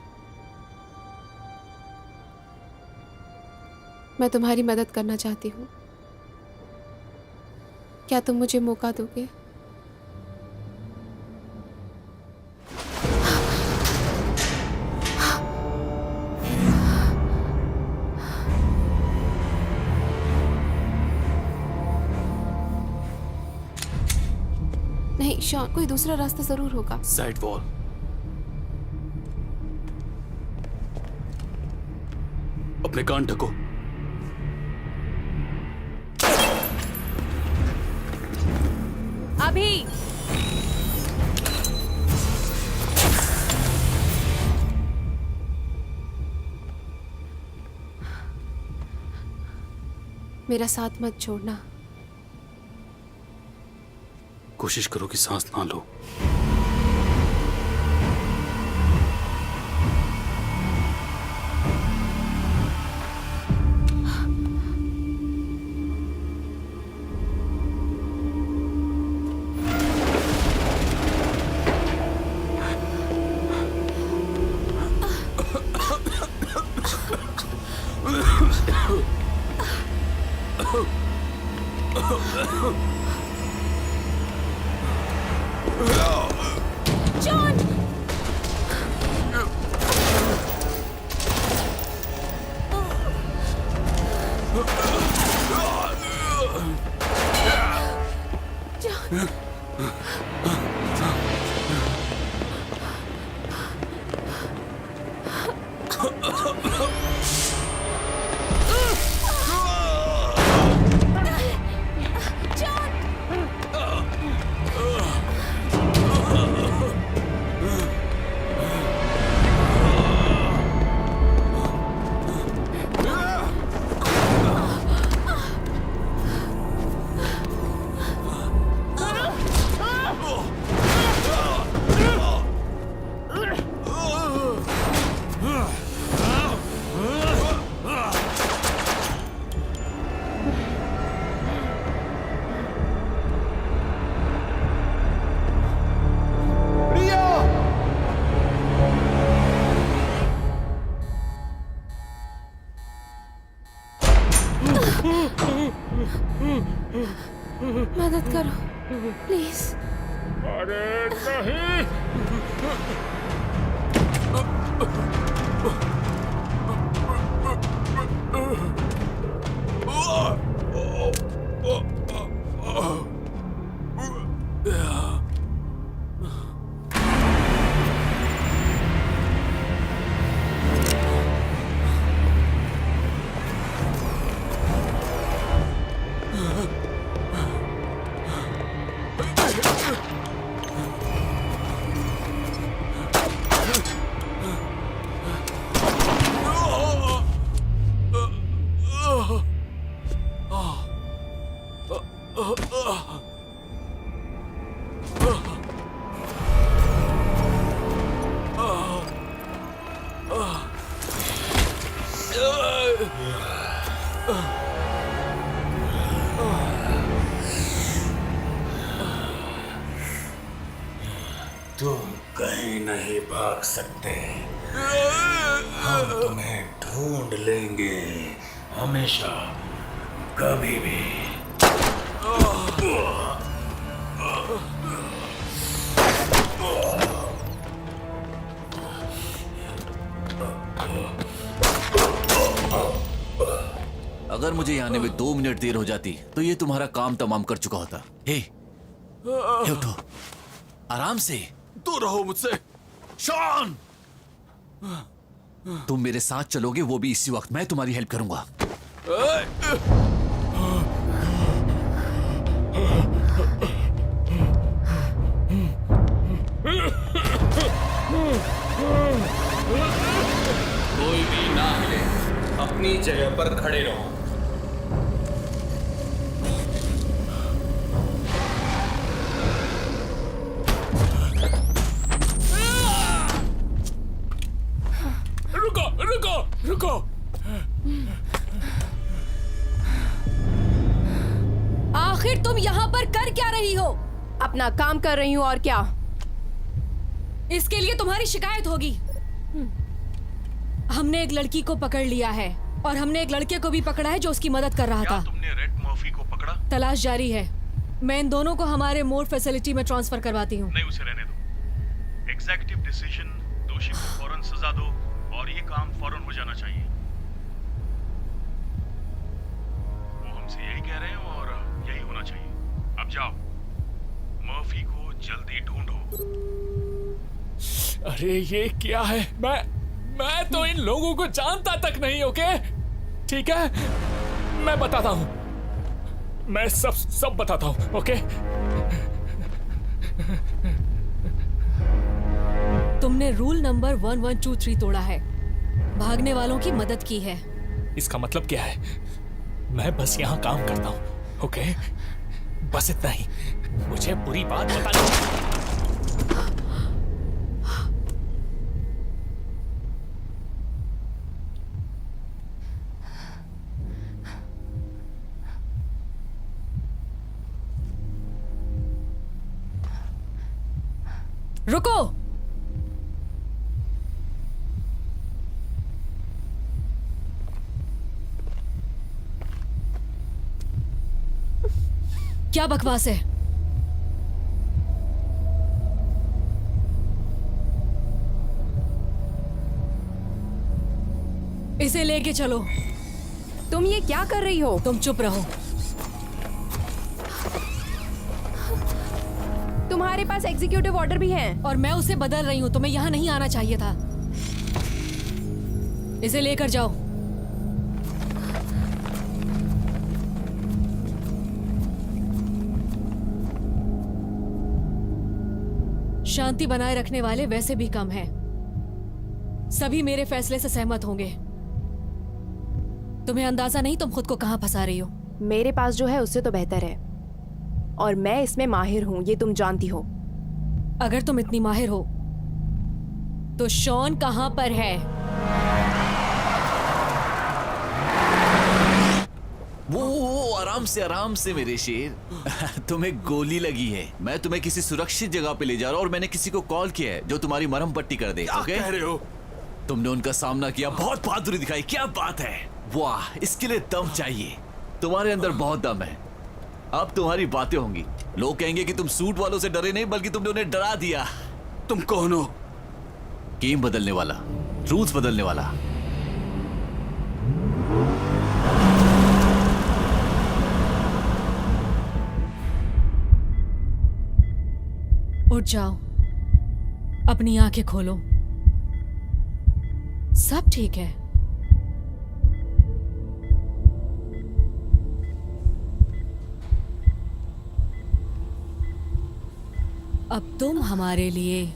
मैं तुम्हारी मदद करना चाहती हूँ। क्या तुम मुझे मौका दोगे? नहीं शॉन, कोई दूसरा रास्ता जरूर होगा। Side wall. अपने कान ढको। अभी मेरा साथ मत छोड़ना। कोशिश करो कि सांस ना लो। जॉन, मदद करो प्लीज। अरे नहीं। तुम कहीं नहीं भाग सकते। हम तुम्हें ढूंढ लेंगे, हमेशा, कभी भी। अगर मुझे यहाँ आने में 2 मिनट देर हो जाती तो ये तुम्हारा काम तमाम कर चुका होता। हे उठो, आराम से। दूर रहो मुझसे। शॉन, तुम मेरे साथ चलोगे, वो भी इसी वक्त। मैं तुम्हारी हेल्प करूंगा। कोई भी ना हिले, अपनी जगह पर खड़े रहो। रुको। आखिर तुम यहाँ पर कर क्या रही हो? अपना काम कर रही हूँ, और क्या? इसके लिए तुम्हारी शिकायत होगी। हमने एक लड़की को पकड़ लिया है और हमने एक लड़के को भी पकड़ा है जो उसकी मदद कर रहा था। तुमने रेड मर्फी को पकड़ा? तलाश जारी है। मैं इन दोनों को हमारे मोर फैसिलिटी में ट्रांसफर करवाती हूँ। नहीं, उसे रहने दो। एग्जीक्यूटिव डिसीजन, दोषी को फौरन सजा दो और ये काम फौरन हो जाना चाहिए। वो हमसे यही कह रहे हैं और यही होना चाहिए। अब जाओ, मर्फी को जल्दी ढूंढो। अरे ये क्या है? मैं तो इन लोगों को जानता तक नहीं। ओके, ठीक है, मैं बताता हूँ। मैं सब बताता हूँ। ओके, तुमने रूल नंबर 1123 तोड़ा है, भागने वालों की मदद की है। इसका मतलब क्या है? मैं बस यहाँ काम करता हूँ। ओके, बस इतना ही। मुझे पूरी बात बतानी। रुको। क्या बकवास है? इसे लेके चलो। तुम ये क्या कर रही हो? तुम चुप रहो। तुम्हारे पास एग्जीक्यूटिव ऑर्डर भी है और मैं उसे बदल रही हूँ। तुम्हें यहाँ नहीं आना चाहिए था। इसे लेकर जाओ। शांति बनाए रखने वाले वैसे भी कम हैं। सभी मेरे फैसले से सहमत होंगे। तुम्हें अंदाजा नहीं तुम खुद को कहां फंसा रही हो। मेरे पास जो है उससे तो बेहतर है, और मैं इसमें माहिर हूं, ये तुम जानती हो। अगर तुम इतनी माहिर हो तो शॉन कहां पर है? वो आराम से मेरे शेर। तुम्हें गोली लगी है। मैं तुम्हें किसी सुरक्षित जगह पे ले जा रहा हूँ और मैंने किसी को कॉल किया है जो तुम्हारी मरहम पट्टी कर दे। क्या कह रहे हो? तुमने उनका सामना किया, बहुत बहादुरी दिखाई। क्या बात है, वाह, इसके लिए दम चाहिए। तुम्हारे अंदर बहुत दम है। अब तुम्हारी बातें होंगी। लोग कहेंगे कि तुम सूट वालों से डरे नहीं, बल्कि तुमने उन्हें डरा दिया। तुम कौन हो? गेम बदलने वाला, रूल्स बदलने वाला। उठ जाओ, अपनी आंखें खोलो। सब ठीक है। अब तुम हमारे लिए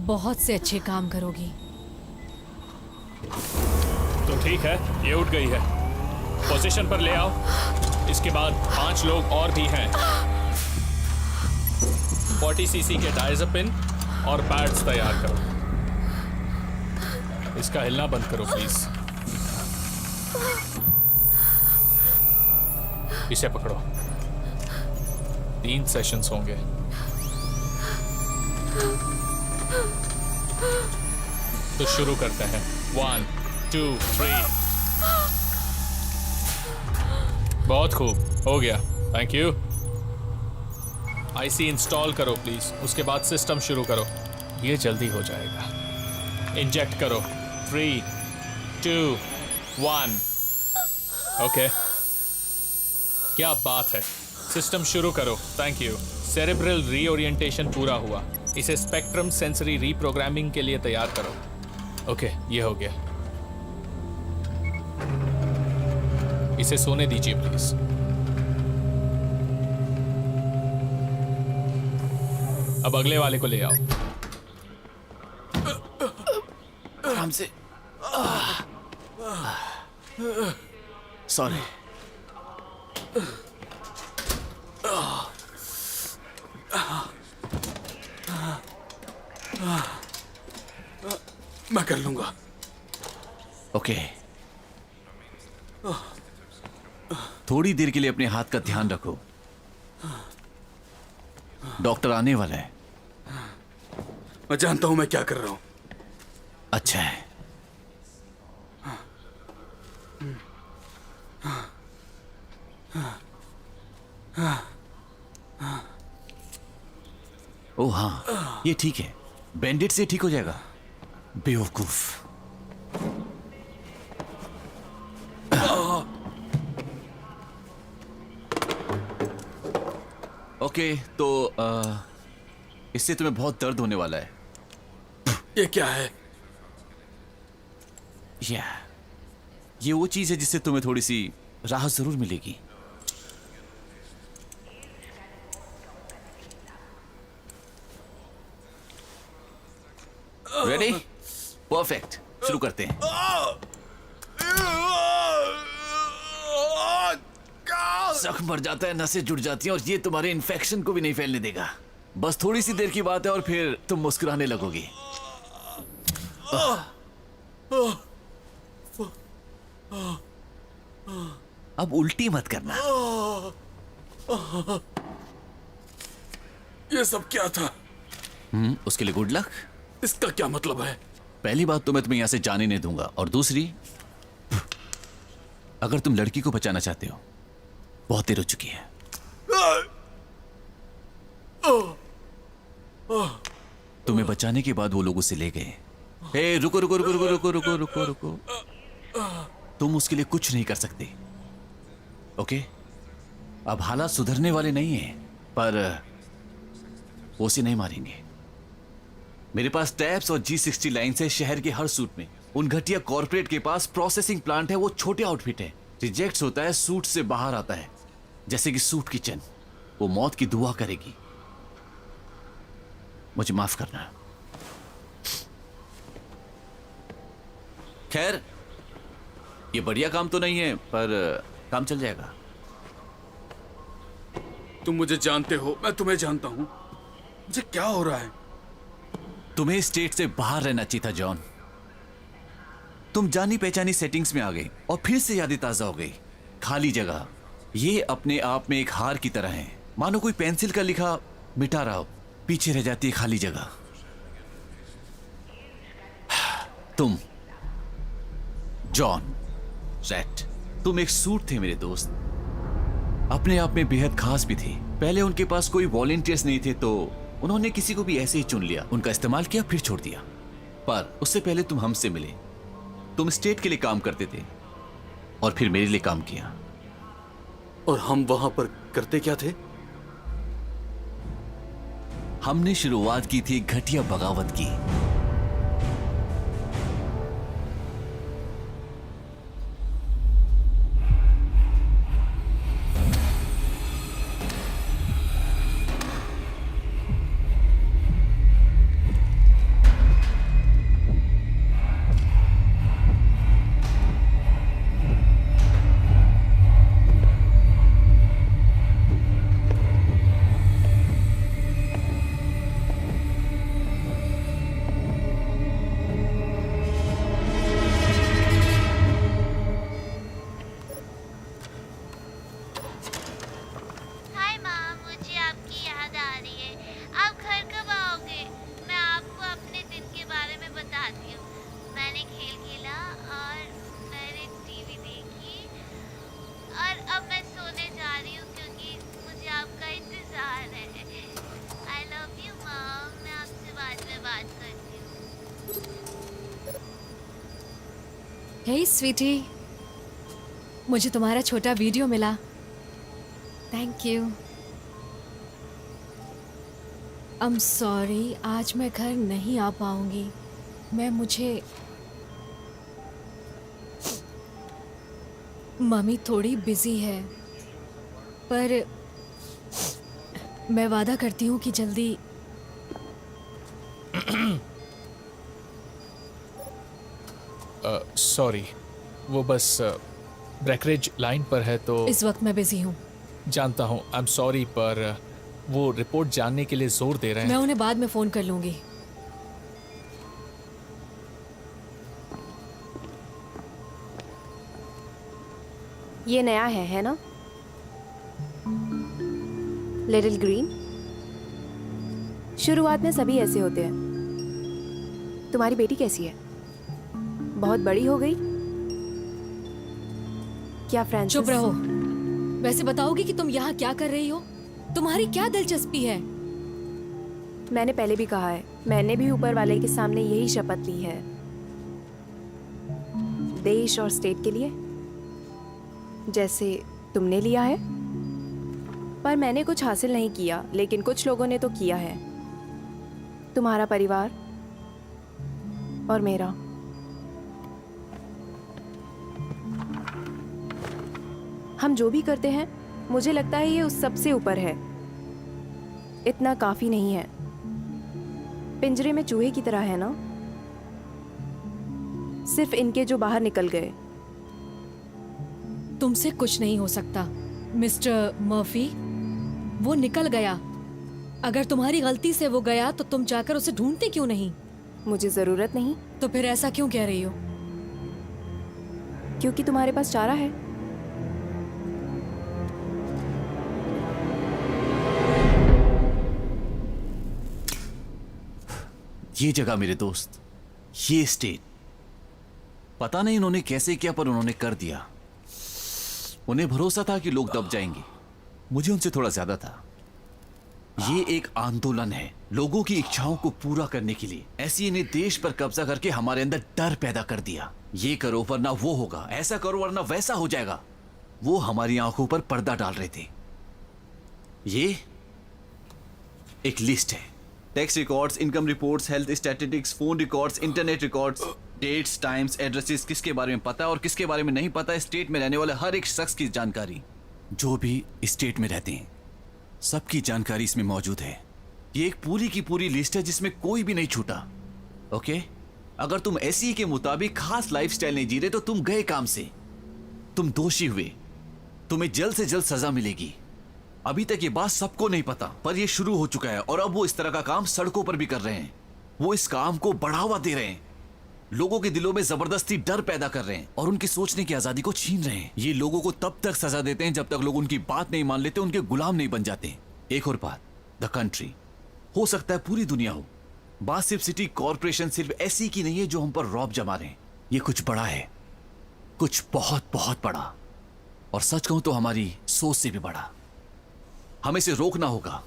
बहुत से अच्छे काम करोगी। तो ठीक है, ये उठ गई है। पोजीशन पर ले आओ। इसके बाद 5 लोग और भी हैं। 40 सीसी के डायज़ेपिन और पैड्स तैयार करो। इसका हिलना बंद करो प्लीज। इसे पकड़ो। 3 सेशंस होंगे। तो शुरू करते हैं। 1 2 3। बहुत खूब, हो गया। Thank you. आईसी इंस्टॉल करो प्लीज। उसके बाद सिस्टम शुरू करो। ये जल्दी हो जाएगा। इंजेक्ट करो। 3 2 1। ओके, क्या बात है। सिस्टम शुरू करो। Thank you. सेरेब्रल रीओरिएंटेशन पूरा हुआ। इसे स्पेक्ट्रम सेंसरी रीप्रोग्रामिंग के लिए तैयार करो। ओके, ये हो गया। इसे सोने दीजिए प्लीज। अब अगले वाले को ले आओ। आराम से। सॉरी। मैं कर लूंगा। ओके, थोड़ी देर के लिए अपने हाथ का ध्यान रखो। डॉक्टर आने वाला है। मैं जानता हूं मैं क्या कर रहा हूं। अच्छा है। ओ हाँ, ये ठीक है। बैंडेड से ठीक हो जाएगा। बेवकूफ। ओके, तो इससे तुम्हें बहुत दर्द होने वाला है। ये क्या है? ये वो चीज है जिससे तुम्हें थोड़ी सी राहत जरूर मिलेगी। रेडी? परफेक्ट। शुरू करते हैं। जख्म भर जाता है, नसें जुड़ जाती हैं और ये तुम्हारे इन्फेक्शन को भी नहीं फैलने देगा। बस थोड़ी सी देर की बात है और फिर तुम मुस्कुराने लगोगी। अब उल्टी मत करना। ये सब क्या था? उसके लिए गुड लक। इसका क्या मतलब है? पहली बात तो मैं तुम्हें यहां से जाने नहीं दूंगा, और दूसरी, अगर तुम लड़की को बचाना चाहते हो, बहुत देर हो चुकी है। तुम्हें बचाने के बाद वो लोग उसे ले गए। हे, रुको रुको रुको रुको रुको रुको रुको रुको। तुम उसके लिए कुछ नहीं कर सकते। ओके, अब हालात सुधरने वाले नहीं हैं, पर वो उसे नहीं मारेंगे। मेरे पास टैप्स और G60 लाइन है शहर के हर सूट में। उन घटिया कॉर्पोरेट के पास प्रोसेसिंग प्लांट है। वो छोटे आउटफिट है। रिजेक्ट्स होता है, सूट से बाहर आता है, जैसे कि सूट किचन। वो मौत की दुआ करेगी। मुझे माफ करना। खैर, ये बढ़िया काम तो नहीं है, पर काम चल जाएगा। तुम मुझे जानते हो, मैं तुम्हें जानता हूं। मुझे क्या हो रहा है? तुम्हें स्टेट से बाहर रहना चाहिए था जॉन। तुम जानी पहचानी सेटिंग्स में आ गए और फिर से यादें ताजा हो गई। खाली जगह, ये अपने आप में एक हार की तरह है। मानो कोई पेंसिल का लिखा मिटा रहा हो, पीछे रह जाती है खाली जगह। तुम जॉन रैट, तुम एक सूट थे मेरे दोस्त। अपने आप में बेहद खास भी थी। पहले उनके पास कोई वॉलंटियर्स नहीं थे तो उन्होंने किसी को भी ऐसे ही चुन लिया, उनका इस्तेमाल किया, फिर छोड़ दिया। पर उससे पहले तुम हमसे मिले, तुम स्टेट के लिए काम करते थे और फिर मेरे लिए काम किया। और हम वहां पर करते क्या थे? हमने शुरुआत की थी घटिया बगावत की। हाय माँ, मुझे आपकी याद आ रही है। आप घर कब आओगे? मैं आपको अपने दिन के बारे में बताती हूँ। मैंने खेल खेला और मैंने टीवी देखी और अब मैं सोने जा रही हूँ क्योंकि मुझे आपका इंतजार है। आई लव यू माँ, मैं आपसे बाद में बात करती हूँ। हे स्वीटी, मुझे तुम्हारा छोटा वीडियो मिला। Thank you. I'm सॉरी, आज मैं घर नहीं आ पाऊंगी। मम्मी थोड़ी बिजी है, पर मैं वादा करती हूँ कि जल्दी। सॉरी, वो बस ब्रेकरेज लाइन पर है तो इस वक्त मैं बिजी हूँ। जानता हूँ। आई एम सॉरी, पर वो रिपोर्ट जानने के लिए जोर दे रहे मैं हैं। उन्हें बाद में फोन कर लूंगी। ये नया है ना? Little green. शुरुआत में सभी ऐसे होते हैं। तुम्हारी बेटी कैसी है? बहुत बड़ी हो गई क्या फ्रांसिस? चुप रहो। वैसे बताओगी कि तुम यहाँ क्या कर रही हो? तुम्हारी क्या दिलचस्पी है? मैंने पहले भी कहा है, मैंने भी ऊपर वाले के सामने यही शपथ ली है, देश और स्टेट के लिए, जैसे तुमने लिया है। पर मैंने कुछ हासिल नहीं किया, लेकिन कुछ लोगों ने तो किया है। तुम्हारा परिवार और मेरा। हम जो भी करते हैं, मुझे लगता है ये उस सबसे ऊपर है। इतना काफी नहीं है। पिंजरे में चूहे की तरह है ना, सिर्फ इनके जो बाहर निकल गए। तुमसे कुछ नहीं हो सकता मिस्टर मर्फी। वो निकल गया। अगर तुम्हारी गलती से वो गया तो तुम जाकर उसे ढूंढते क्यों नहीं? मुझे जरूरत नहीं। तो फिर ऐसा क्यों कह रही हो? क्योंकि तुम्हारे पास चारा है। ये जगह मेरे दोस्त, ये स्टेट, पता नहीं इन्होंने कैसे किया पर उन्होंने कर दिया। उन्हें भरोसा था कि लोग दब जाएंगे, मुझे उनसे थोड़ा ज्यादा था। ये एक आंदोलन है लोगों की इच्छाओं को पूरा करने के लिए। ऐसी इन्हें देश पर कब्जा करके हमारे अंदर डर पैदा कर दिया। ये करो वरना वो होगा, ऐसा करो वरना वैसा हो जाएगा। वो हमारी आंखों पर पर्दा डाल रहे थे। ये एक लिस्ट है, tax records, income reports, health statistics, phone records, internet records, dates, times, addresses, किसके बारे में पता है और किसके बारे में नहीं पता। स्टेट में रहने वाले हर एक शख्स की जानकारी, जो भी स्टेट में रहते हैं सबकी जानकारी इसमें मौजूद है। ये एक पूरी की पूरी लिस्ट है जिसमें कोई भी नहीं छूटा। ओके, अगर तुम ऐसी के मुताबिक खास लाइफस्टाइल नहीं जी रहे तो तुम गए काम से, तुम दोषी हुए, तुम्हें जल्द से जल्द सजा मिलेगी। अभी तक ये बात सबको नहीं पता, पर ये शुरू हो चुका है और अब वो इस तरह का काम सड़कों पर भी कर रहे हैं। वो इस काम को बढ़ावा दे रहे हैं, लोगों के दिलों में जबरदस्ती डर पैदा कर रहे हैं और उनकी सोचने की आजादी को छीन रहे हैं। ये लोगों को तब तक सजा देते हैं जब तक लोग उनकी बात नहीं मान लेते, उनके गुलाम नहीं बन जाते। एक और बात, द कंट्री, हो सकता है पूरी दुनिया हो, बात सिर्फ सिटी कॉर्पोरेशन सिर्फ ऐसी की नहीं है जो हम पर रौब जमा रहे हैं। ये कुछ बड़ा है, कुछ बहुत बहुत बड़ा। और सच कहूं तो हमारी सोच से भी बड़ा। हमें इसे रोकना होगा।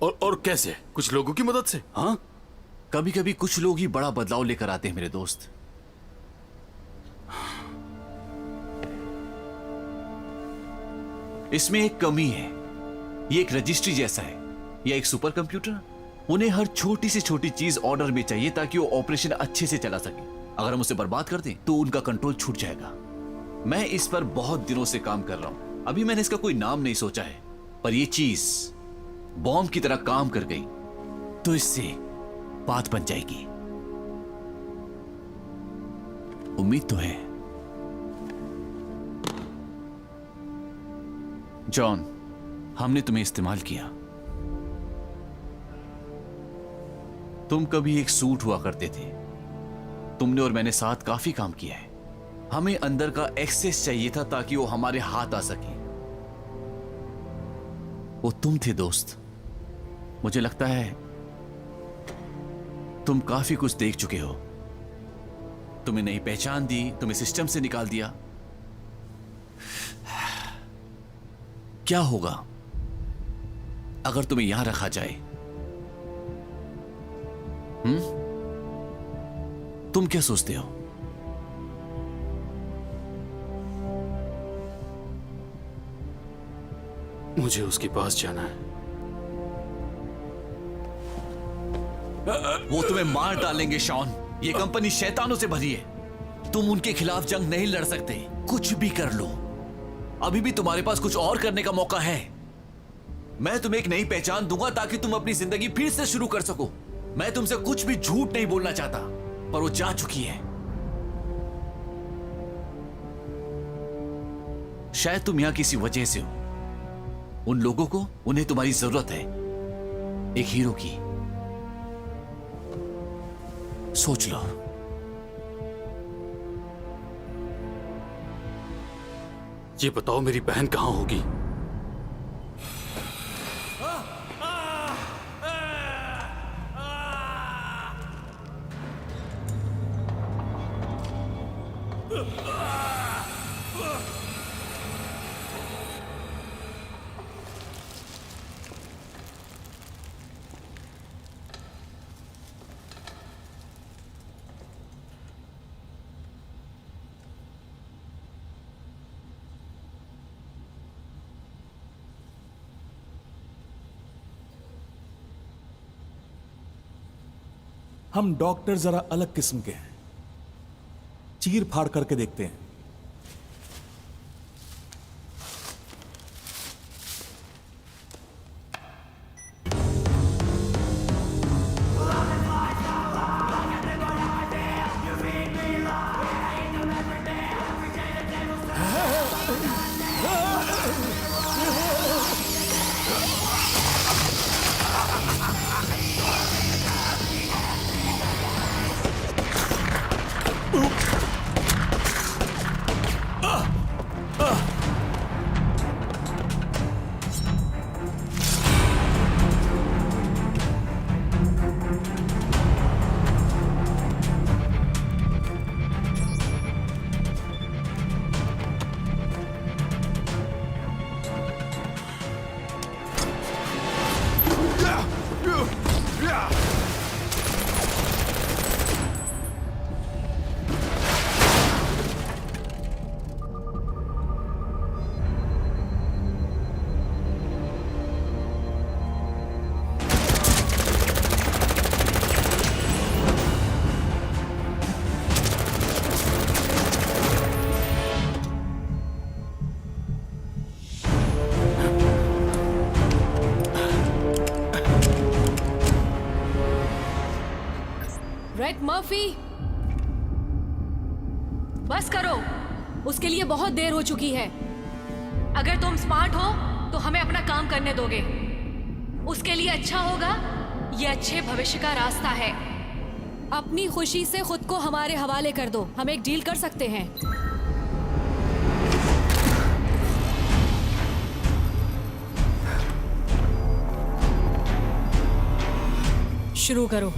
और कैसे? कुछ लोगों की मदद से? हाँ, कभी कभी कुछ लोग ही बड़ा बदलाव लेकर आते हैं मेरे दोस्त। इसमें एक कमी है। ये एक रजिस्ट्री जैसा है या एक सुपर कंप्यूटर। उन्हें हर छोटी से छोटी चीज ऑर्डर में चाहिए ताकि वो ऑपरेशन अच्छे से चला सके। अगर हम उसे बर्बाद कर दें तो उनका कंट्रोल छूट जाएगा। मैं इस पर बहुत दिनों से काम कर रहा हूं। अभी मैंने इसका कोई नाम नहीं सोचा है, पर यह चीज बॉम्ब की तरह काम कर गई तो इससे बात बन जाएगी। उम्मीद तो है। जॉन, हमने तुम्हें इस्तेमाल किया। तुम कभी एक सूट हुआ करते थे। तुमने और मैंने साथ काफी काम किया है। हमें अंदर का एक्सेस चाहिए था ताकि वो हमारे हाथ आ सके। वो तुम थे दोस्त। मुझे लगता है तुम काफी कुछ देख चुके हो। तुम्हें नई पहचान दी, तुम्हें सिस्टम से निकाल दिया। क्या होगा अगर तुम्हें यहां रखा जाए? तुम क्या सोचते हो? मुझे उसके पास जाना है। वो तुम्हें मार डालेंगे शॉन। ये कंपनी शैतानों से भरी है। तुम उनके खिलाफ जंग नहीं लड़ सकते। कुछ भी कर लो, अभी भी तुम्हारे पास कुछ और करने का मौका है। मैं तुम्हें एक नई पहचान दूंगा ताकि तुम अपनी जिंदगी फिर से शुरू कर सको। मैं तुमसे कुछ भी झूठ नहीं बोलना चाहता, पर वो जा चुकी है। शायद तुम यहां किसी वजह से हो। उन लोगों को, उन्हें तुम्हारी जरूरत है, एक हीरो की। सोच लो। ये बताओ मेरी बहन कहां होगी? हम डॉक्टर जरा अलग किस्म के हैं। चीर फाड़ करके देखते हैं। रेड मर्फी, बस करो। उसके लिए बहुत देर हो चुकी है। अगर तुम स्मार्ट हो तो हमें अपना काम करने दोगे। उसके लिए अच्छा होगा। ये अच्छे भविष्य का रास्ता है। अपनी खुशी से खुद को हमारे हवाले कर दो। हम एक डील कर सकते हैं। शुरू करो।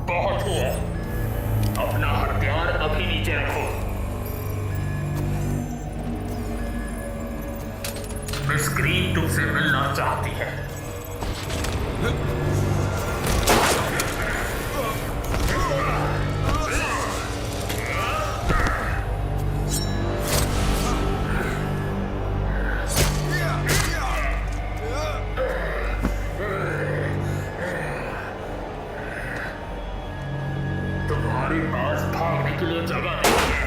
बहुत हुआ, अपना हथियार अभी नीचे रखो। स्क्रीन तुमसे मिलना चाहती है। तुम्हारे पास भागने के लिए जगह नहीं है।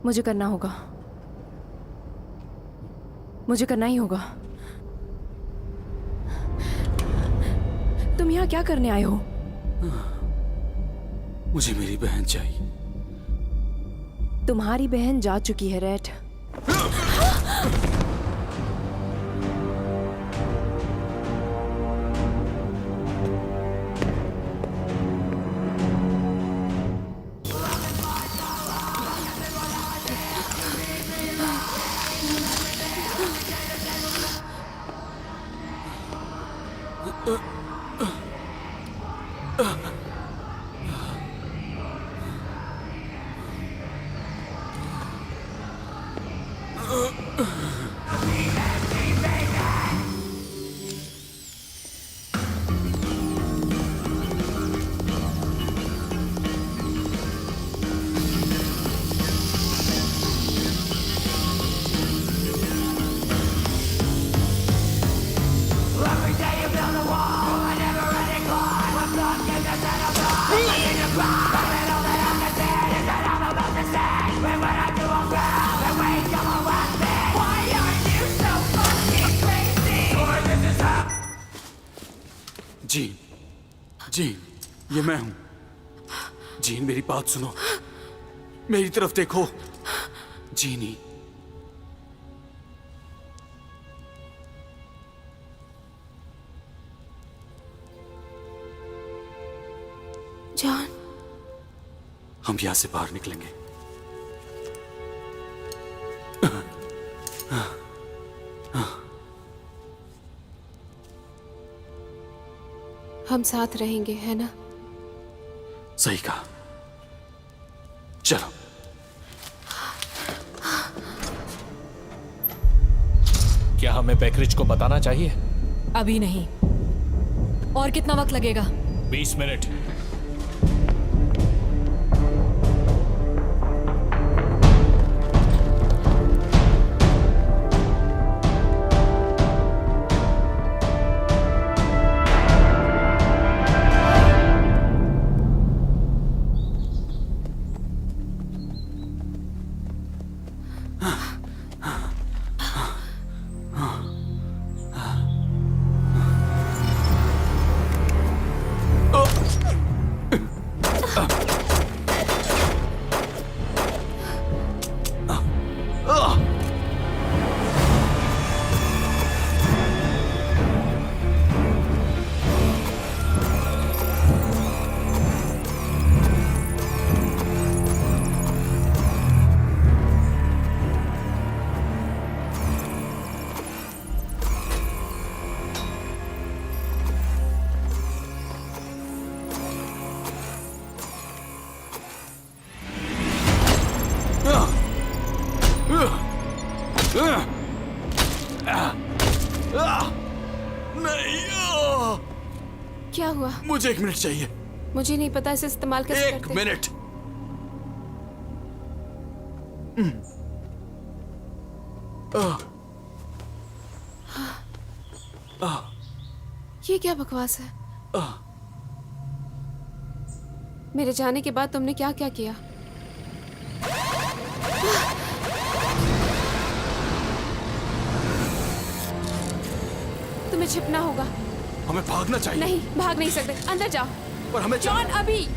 मुझे करना होगा, मुझे करना ही होगा। तुम यहाँ क्या करने आए हो? मुझे मेरी बहन चाहिए। तुम्हारी बहन जा चुकी है रेड। जीन, जीन, ये मैं हूं। जीन, मेरी बात सुनो, मेरी तरफ देखो। जीनी, जॉन, हम यहां से बाहर निकलेंगे। हम साथ रहेंगे, है ना? सही कहा। चलो। क्या हमें बैकरिज को बताना चाहिए? अभी नहीं। और कितना वक्त लगेगा? 20 मिनट। नहीं। क्या हुआ? मुझे 1 मिनट चाहिए। मुझे नहीं पता इसे इस्तेमाल कैसे 1 करते। मिनट। ये क्या बकवास है? मेरे जाने के बाद तुमने क्या क्या किया? तुम्हें छिपना होगा। हमें भागना चाहिए। नहीं, भाग नहीं सकते। अंदर जाओ। पर हमें जॉन, अभी।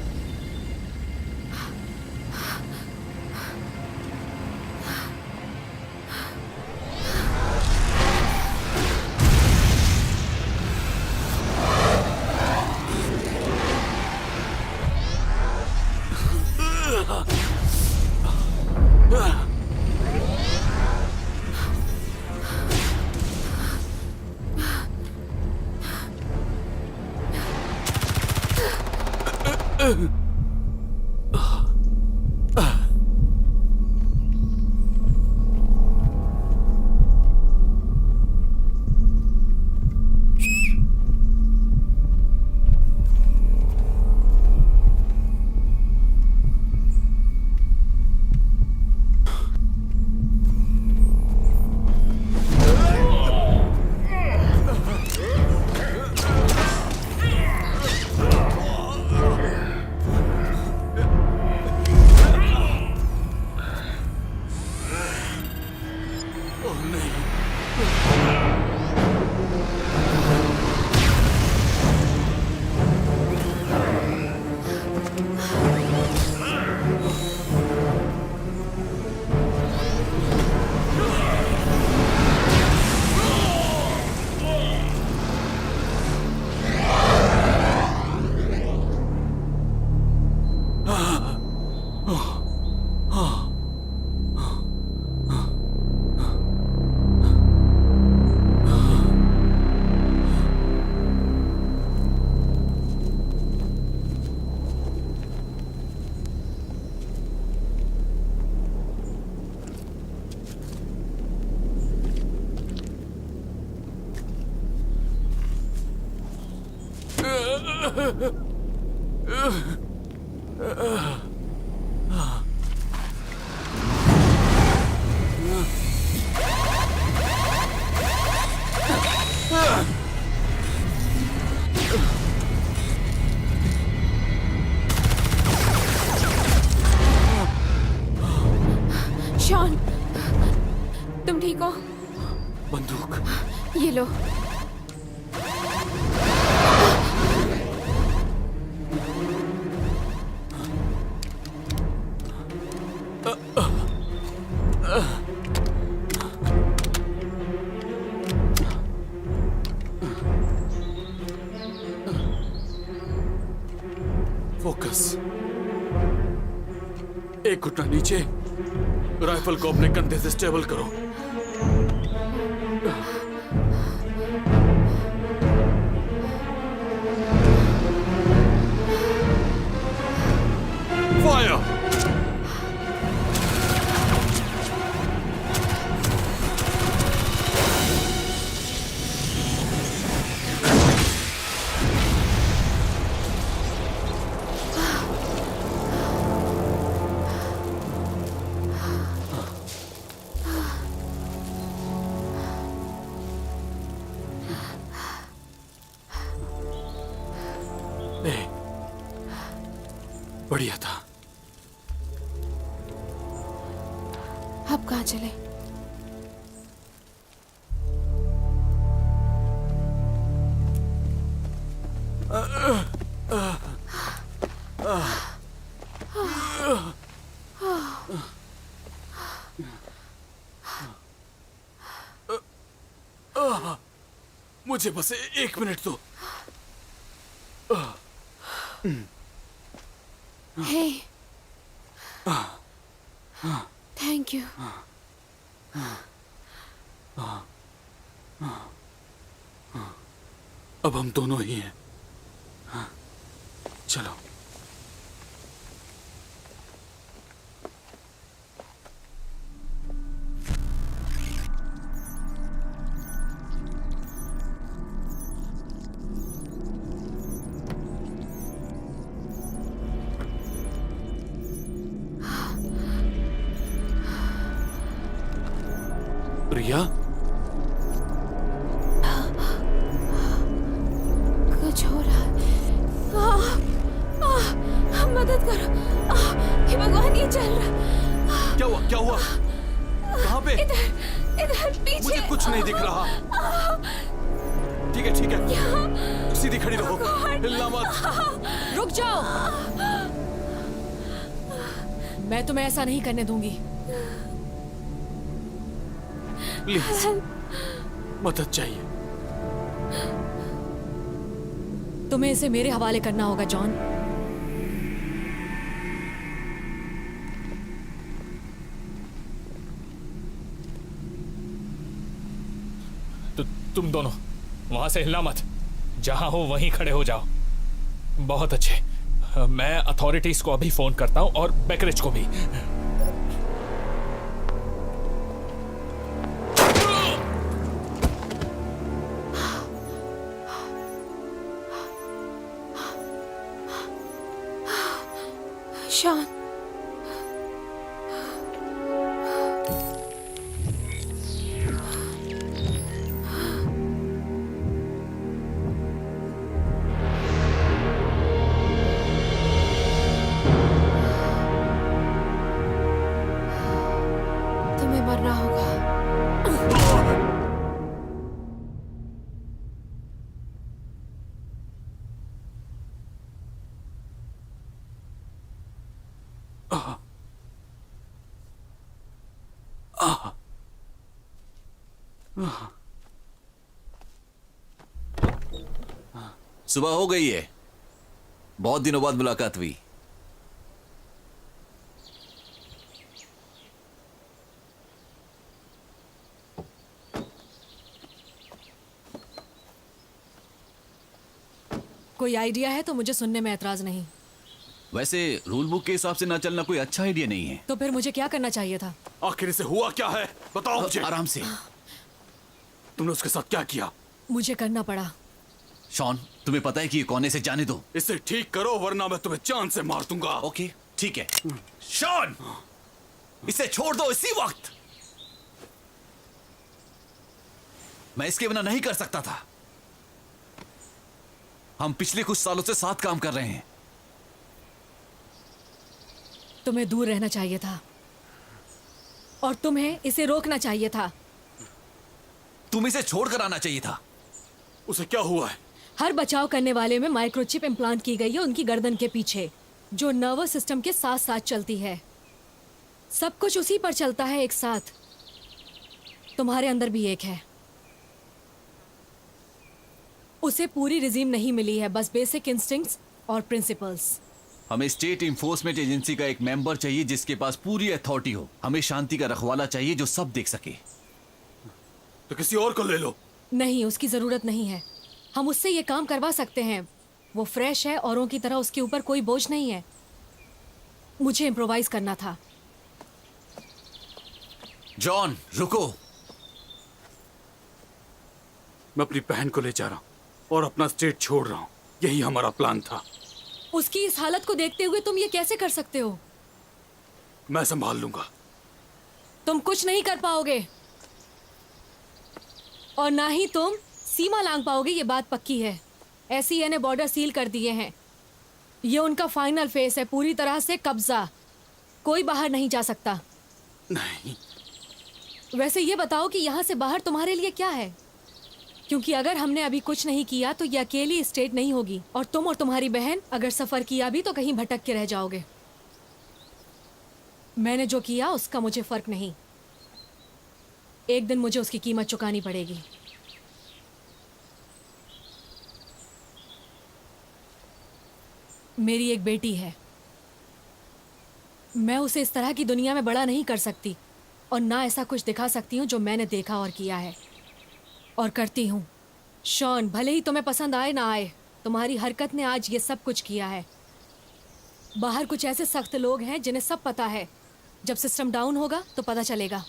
शॉन, तुम ठीक हो? बंदूक। ये लो। फोकस। एक घुटना नीचे। राइफल को अपने कंधे से स्टेबल करो। फायर। बढ़िया था। अब कहाँ चले? मुझे बस 1 मिनट दो। हे, थैंक यू। अब हम दोनों ही हैं। चलो। प्रिया, कुछ हो रहा है। मदद करो। हे भगवान, ये चल रहा। क्या हुआ? क्या हुआ? कहाँ पे? इधर पीछे। मुझे कुछ नहीं दिख रहा। ठीक है, ठीक है, सीधी खड़ी रहो, हिलना मत। रुक जाओ, मैं तुम्हें ऐसा नहीं करने दूंगी। प्लीज, मदद चाहिए। तुम्हें इसे मेरे हवाले करना होगा जॉन। तो तुम दोनों वहां से हिलना मत, जहां हो वहीं खड़े हो जाओ। बहुत अच्छे, मैं अथॉरिटीज को अभी फोन करता हूं और बेकरिज को भी। शॉन, तुम्हें मरना होगा। सुबह हो गई है, बहुत दिनों बाद मुलाकात हुई। कोई आइडिया है तो मुझे सुनने में ऐतराज नहीं। वैसे रूल बुक के हिसाब से ना चलना कोई अच्छा आइडिया नहीं है। तो फिर मुझे क्या करना चाहिए था? आखिर इसे हुआ क्या है, बताओ मुझे। आराम से। तुमने उसके साथ क्या किया? मुझे करना पड़ा। शॉन, तुम्हें पता है कि ये कौन है, इसे जाने दो। इसे ठीक करो वरना मैं तुम्हें जान से मार दूंगा। ओके, ठीक है। शॉन, इसे छोड़ दो इसी वक्त। मैं इसके बिना नहीं कर सकता था। हम पिछले कुछ सालों से साथ काम कर रहे हैं। तुम्हें दूर रहना चाहिए था और तुम्हें इसे रोकना चाहिए था। तुम इसे छोड़कर आना चाहिए था। उसे क्या हुआ है? हर बचाव करने वाले में माइक्रोचिप इम्प्लांट की गई है उनकी गर्दन के पीछे, जो नर्वस सिस्टम के साथ साथ चलती है। सब कुछ उसी पर चलता है एक साथ। तुम्हारे अंदर भी एक है। उसे पूरी रिजीम नहीं मिली है, बस बेसिक इंस्टिंक्ट्स और प्रिंसिपल्स। हमें स्टेट इंफोर्समेंट एजेंसी का एक मेंबर चाहिए जिसके पास पूरी अथॉरिटी हो। हमें शांति का रखवाला चाहिए जो सब देख सके। तो किसी और को ले लो। नहीं, उसकी जरूरत नहीं है। हम उससे ये काम करवा सकते हैं। वो फ्रेश है, औरों की तरह उसके ऊपर कोई बोझ नहीं है। मुझे इम्प्रोवाइज करना था। जॉन, रुको। मैं अपनी बहन को ले जा रहा हूं और अपना स्टेट छोड़ रहा हूं। यही हमारा प्लान था। उसकी इस हालत को देखते हुए तुम ये कैसे कर सकते हो? मैं संभाल लूंगा। तुम कुछ नहीं कर पाओगे और ना ही तुम सीमा लांघ पाओगे, ये बात पक्की है। SCA ने बॉर्डर सील कर दिए हैं। ये उनका फाइनल फेस है, पूरी तरह से कब्जा। कोई बाहर नहीं जा सकता। नहीं। वैसे ये बताओ कि यहाँ से बाहर तुम्हारे लिए क्या है? क्योंकि अगर हमने अभी कुछ नहीं किया तो ये अकेली स्टेट नहीं होगी, और तुम और तुम्हारी बहन अगर सफर किया भी तो कहीं भटक के रह जाओगे। मैंने जो किया उसका मुझे फर्क नहीं। एक दिन मुझे उसकी कीमत चुकानी पड़ेगी। मेरी एक बेटी है। मैं उसे इस तरह की दुनिया में बड़ा नहीं कर सकती, और ना ऐसा कुछ दिखा सकती हूँ जो मैंने देखा और किया है और करती हूँ। शॉन, भले ही तुम्हें पसंद आए ना आए, तुम्हारी हरकत ने आज ये सब कुछ किया है। बाहर कुछ ऐसे सख्त लोग हैं जिन्हें सब पता है। जब सिस्टम डाउन होगा तो पता चलेगा।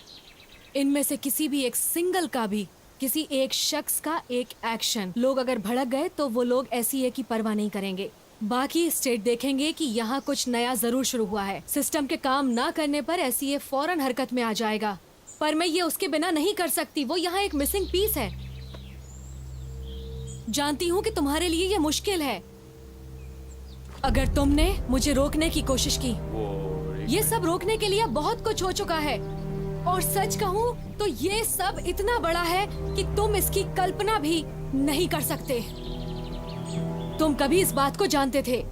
इनमें से किसी भी एक सिंगल का भी, किसी एक शख्स का एक एक्शन, लोग अगर भड़क गए तो वो लोग SCA की परवाह नहीं करेंगे। बाकी स्टेट देखेंगे कि यहाँ कुछ नया जरूर शुरू हुआ है। सिस्टम के काम ना करने पर SCA फौरन हरकत में आ जाएगा। पर मैं ये उसके बिना नहीं कर सकती। वो यहाँ एक मिसिंग पीस है। जानती हूँ कि तुम्हारे लिए ये मुश्किल है। अगर तुमने मुझे रोकने की कोशिश की, ये सब रोकने के लिए बहुत कुछ हो चुका है। और सच कहूँ तो ये सब इतना बड़ा है कि तुम इसकी कल्पना भी नहीं कर सकते। तुम कभी इस बात को जानते थे।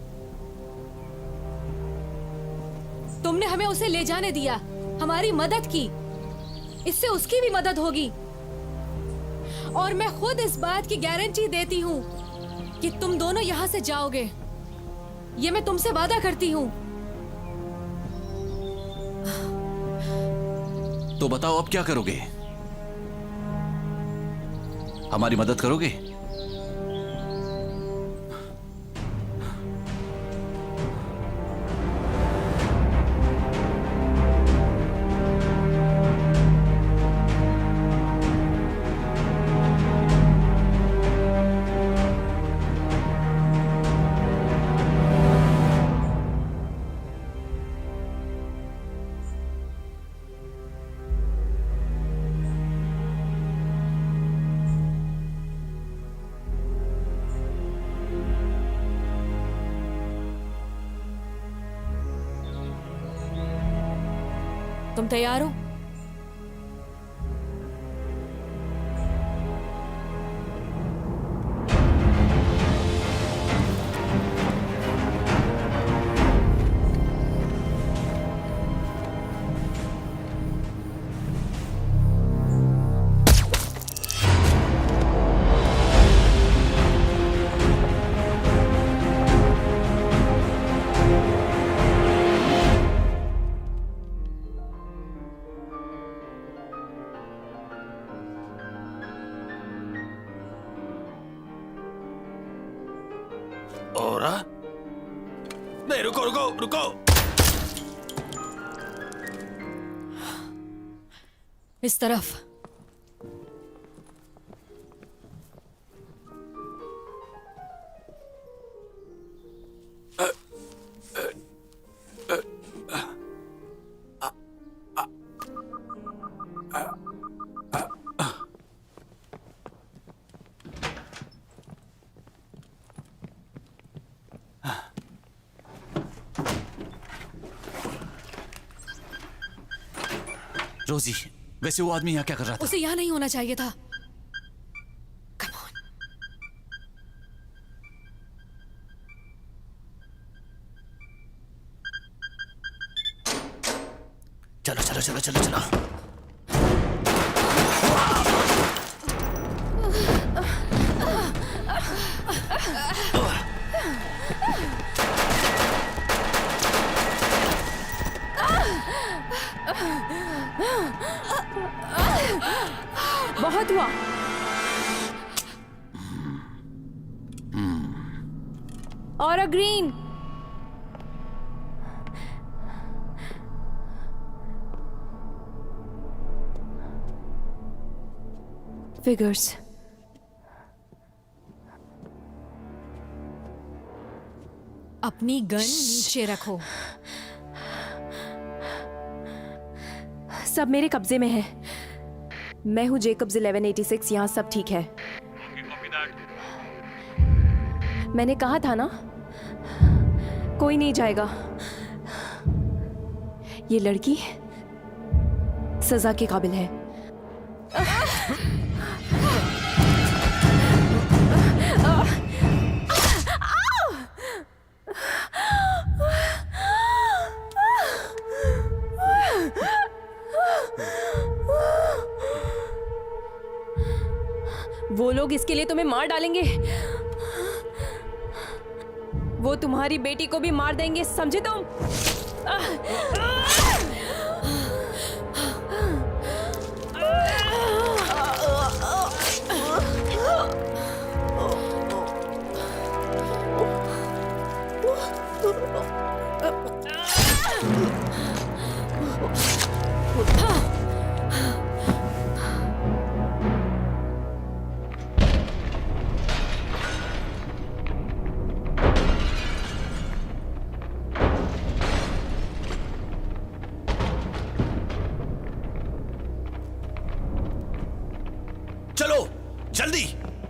तुमने हमें उसे ले जाने दिया, हमारी मदद की। इससे उसकी भी मदद होगी। और मैं खुद इस बात की गारंटी देती हूँ कि तुम दोनों यहाँ से जाओगे। ये मैं तुमसे वादा करती हूँ। तो बताओ अब क्या करोगे? हमारी मदद करोगे? तुम तैयार हो? और नहीं, रुको रुको रुको। इस तरफ। रोजी, वैसे वो आदमी यहाँ क्या कर रहा था? उसे यहाँ नहीं होना चाहिए था। चलो चलो चलो चलो चलो। बहुत हुआ। और अ ग्रीन। फिगर्स। अपनी गन नीचे रखो। सब मेरे कब्जे में है। मैं हूँ जेकब्स 1186। यहाँ सब ठीक है। मैंने कहा था ना, कोई नहीं जाएगा। ये लड़की सजा के काबिल है। वो लोग इसके लिए तुम्हें मार डालेंगे। वो तुम्हारी बेटी को भी मार देंगे, समझे तुम?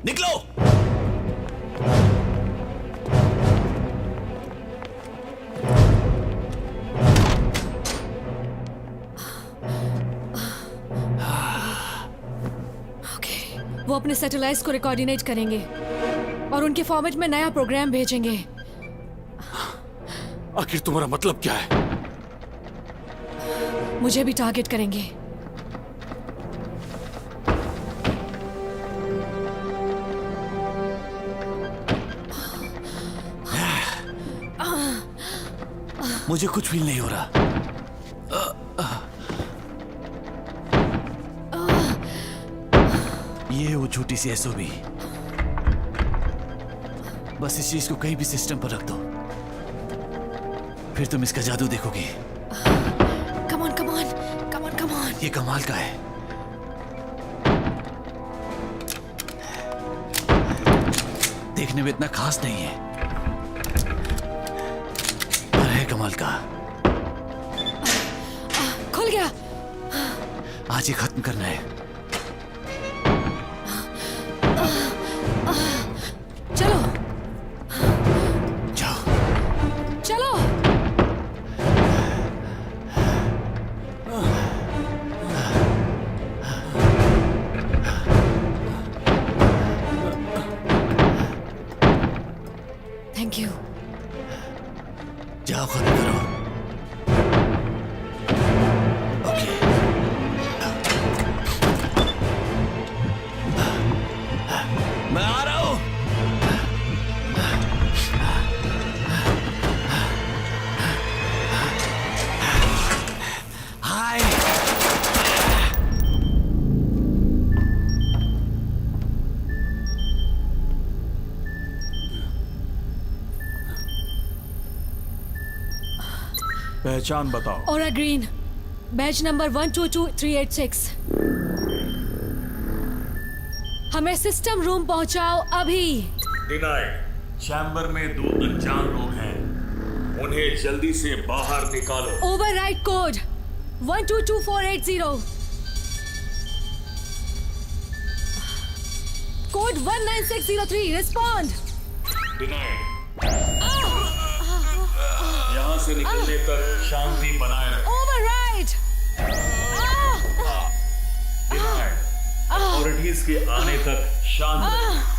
निकलो। वो अपने सैटेलाइट्स को कोऑर्डिनेट करेंगे और उनके फॉर्मेट में नया प्रोग्राम भेजेंगे। आखिर तुम्हारा मतलब क्या है? मुझे भी टारगेट करेंगे। मुझे कुछ फील नहीं हो रहा। ये वो छोटी सी एसओबी, बस इस चीज को कहीं भी सिस्टम पर रख दो, फिर तुम इसका जादू देखोगे। Come on, come on, come on, come on. ये कमाल का है। देखने में इतना खास नहीं है, पर है कमाल का। खुल गया। आज ही खत्म करना है। चलो जाओ। चलो। Thank you. जाओ, खत्म करो। ओके। मैं आ रहा हूं। हाय। पहचान बताओ। ओरा ग्रीन, बैच नंबर 122386। हमें सिस्टम रूम पहुंचाओ अभी। डिनाइड। चैम्बर में 2 अनजान लोग हैं, उन्हें जल्दी से बाहर निकालो। Override code 122480। Code 19603। Respond. Denied. यहाँ से निकलने तक शांति बनाए रखें। ओवरराइड। डिनाइड। अथॉरिटीज के आने तक शांत रहें।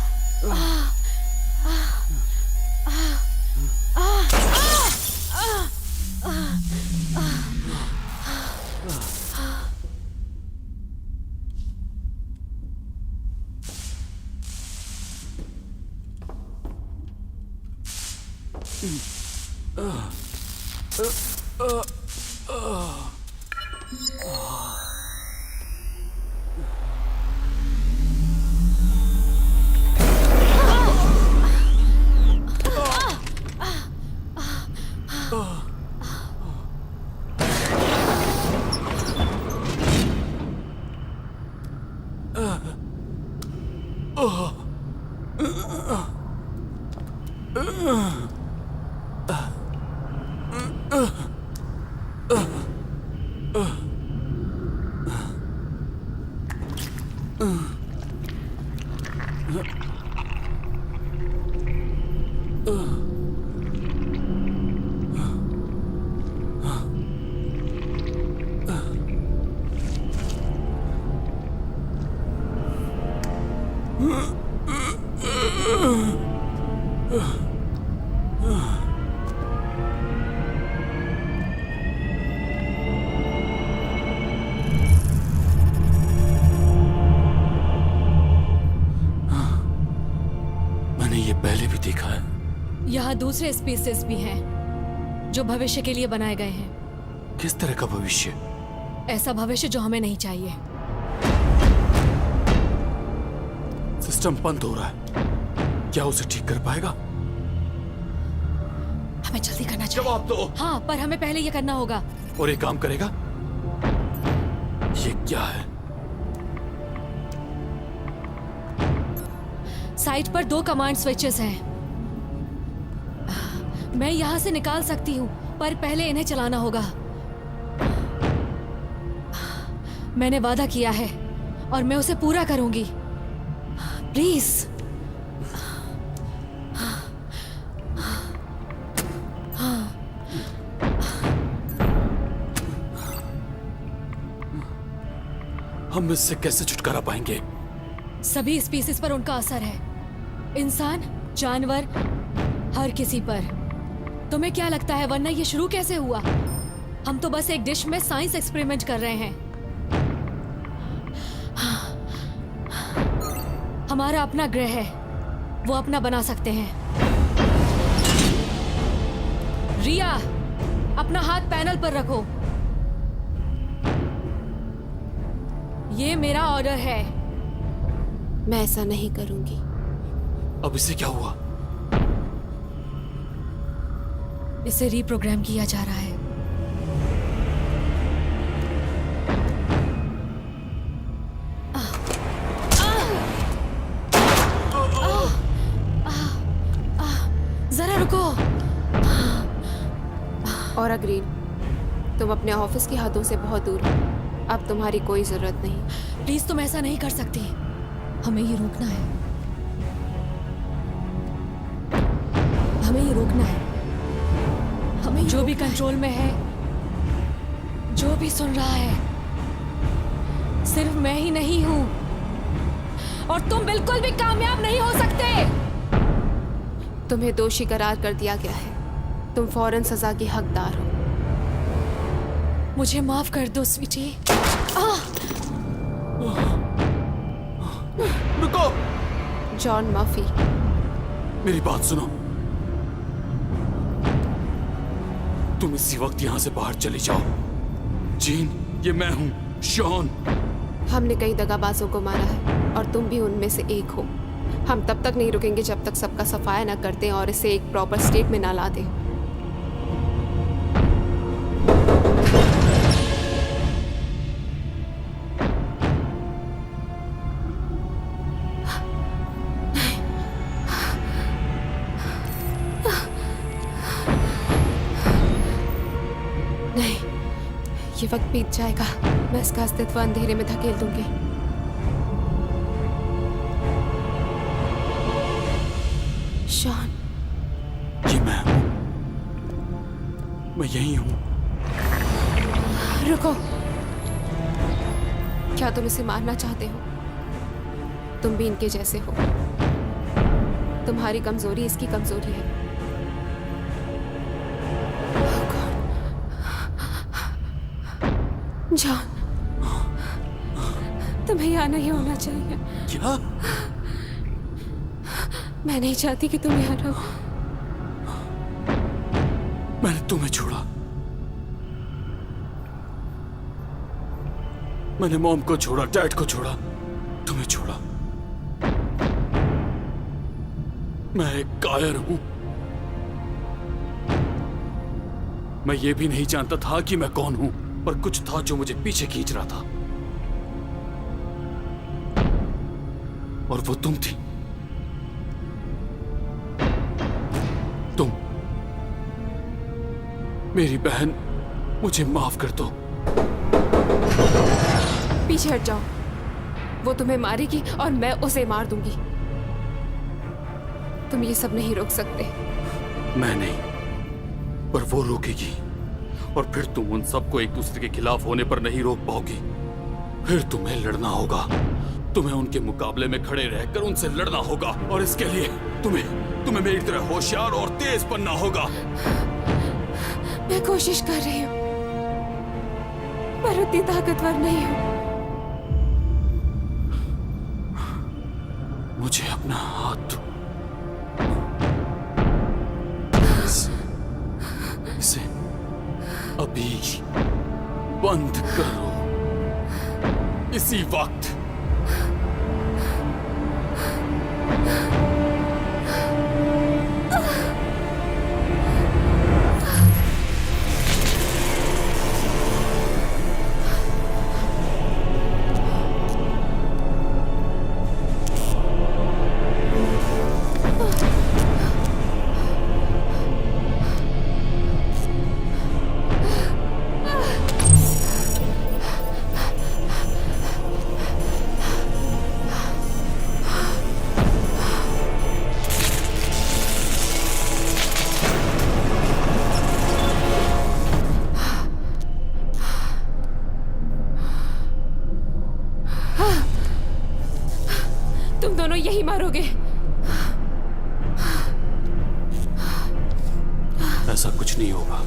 मैंने ये पहले भी देखा है। यहाँ दूसरे स्पीसीज भी हैं जो भविष्य के लिए बनाए गए हैं। किस तरह का भविष्य? ऐसा भविष्य जो हमें नहीं चाहिए। सिस्टम बंद हो रहा है, क्या उसे ठीक कर पाएगा? हमें जल्दी करना चाहिए। जवाब दो। हाँ, पर हमें पहले ये करना होगा। और ये काम करेगा? ये क्या है? साइट पर 2 कमांड स्विचेस हैं। मैं यहाँ से निकाल सकती हूँ, पर पहले इन्हें चलाना होगा। मैंने वादा किया है और मैं उसे पूरा करूंगी। प्लीज। हम इससे कैसे छुटकारा पाएंगे? सभी स्पीसीज पर उनका असर है, इंसान, जानवर, हर किसी पर। तुम्हें क्या लगता है वरना ये शुरू कैसे हुआ? हम तो बस एक डिश में साइंस एक्सपेरिमेंट कर रहे हैं। हमारा अपना ग्रह है, वो अपना बना सकते हैं। रिया, अपना हाथ पैनल पर रखो। ये मेरा ऑर्डर है। मैं ऐसा नहीं करूंगी। अब इसे क्या हुआ? इसे रीप्रोग्राम किया जा रहा है। जरा रुको। और अग्रीड, तुम अपने ऑफिस की हदों से बहुत दूर हो। अब तुम्हारी कोई जरूरत नहीं। प्लीज तुम ऐसा नहीं कर सकती। हमें ये रोकना है। हमें ये रोकना है। हमें जो भी कंट्रोल में है, जो भी सुन रहा है, सिर्फ मैं ही नहीं हूं। और तुम बिल्कुल भी कामयाब नहीं हो सकते। तुम्हें दोषी करार कर दिया गया है। तुम फौरन सजा की हकदार हो। मुझे माफ कर दो स्वीटी। रुको। जॉन मर्फी, मेरी बात सुनो। तुम इसी वक्त यहां से बाहर चली जाओ। जीन, ये मैं हूं, शॉन। हमने कई दगाबाजों को मारा है और तुम भी उनमें से एक हो। हम तब तक नहीं रुकेंगे जब तक सबका सफाया न करते और इसे एक प्रॉपर स्टेट में न ला दें। नहीं, ये वक्त बीत जाएगा। मैं इसका अस्तित्व अंधेरे में धकेल दूंगी। शॉन, ये मैं हूं। मैं यही हूं। रुको। क्या तुम इसे मारना चाहते हो? तुम भी इनके जैसे हो। तुम्हारी कमजोरी इसकी कमजोरी है। जॉन, तुम्हें यहाँ नहीं होना चाहिए। क्या? मैं नहीं चाहती कि तुम यहाँ रहो। मैंने तुम्हें छोड़ा। मैंने मॉम को छोड़ा, डैड को छोड़ा, तुम्हें छोड़ा। मैं एक कायर हूं। मैं ये भी नहीं जानता था कि मैं कौन हूं, पर कुछ था जो मुझे पीछे खींच रहा था। और वो तुम थी। तुम, मेरी बहन, मुझे माफ कर दो। पीछे हट जाओ। वो तुम्हें मारेगी और मैं उसे मार दूंगी। तुम ये सब नहीं रोक सकते। मैं नहीं, पर वो रोकेगी। और फिर तुम उन सबको एक दूसरे के खिलाफ होने पर नहीं रोक पाओगी। फिर तुम्हें लड़ना होगा। तुम्हें उनके मुकाबले में खड़े रहकर उनसे लड़ना होगा। और इसके लिए तुम्हें मेरी तरह होशियार और तेज बनना होगा। मैं कोशिश कर रही हूँ, पर उतनी ताकतवर नहीं हूँ। मुझे अपना हाथ दो। इसे अभी बंद करो, इसी वक्त। ऐसा कुछ नहीं होगा।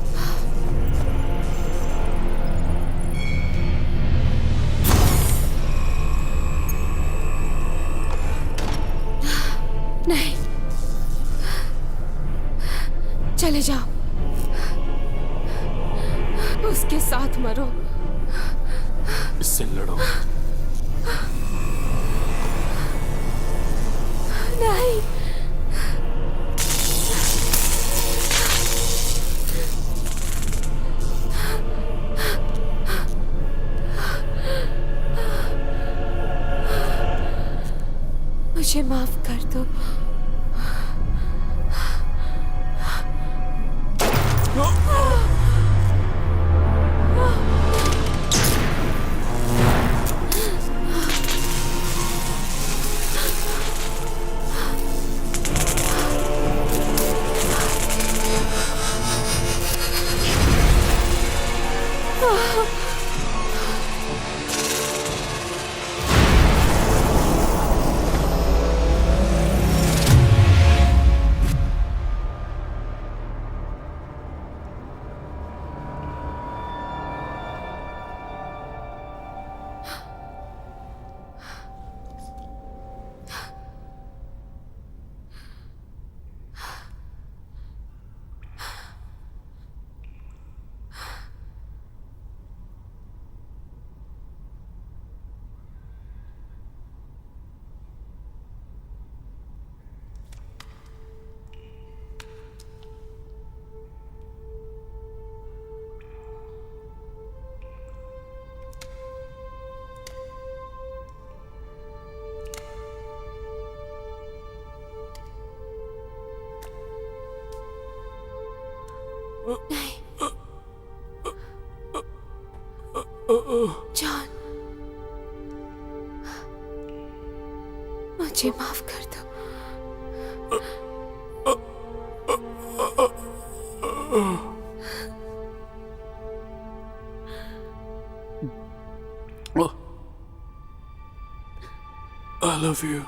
नहीं, चले जाओ, उसके साथ मरो। इससे लड़ो। नहीं, मुझे माफ कर दो। जॉन, मुझे माफ कर दो। I love you.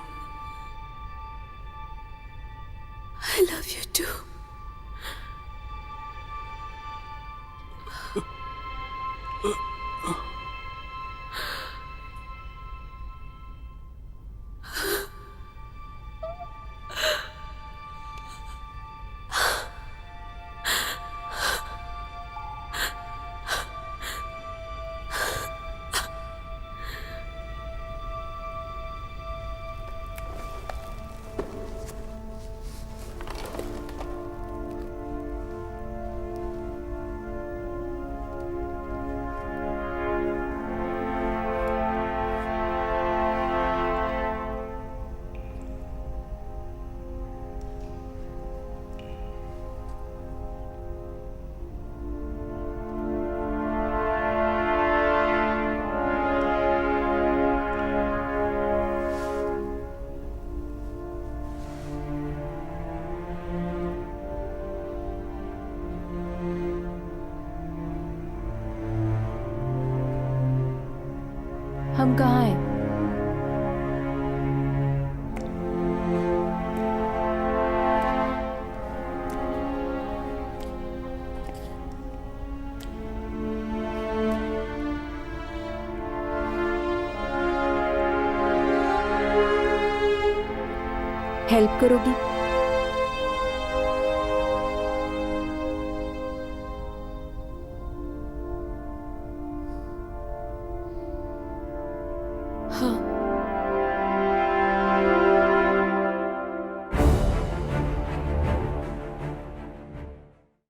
I love you too. हम कहाँ हैं? हेल्प करोगी?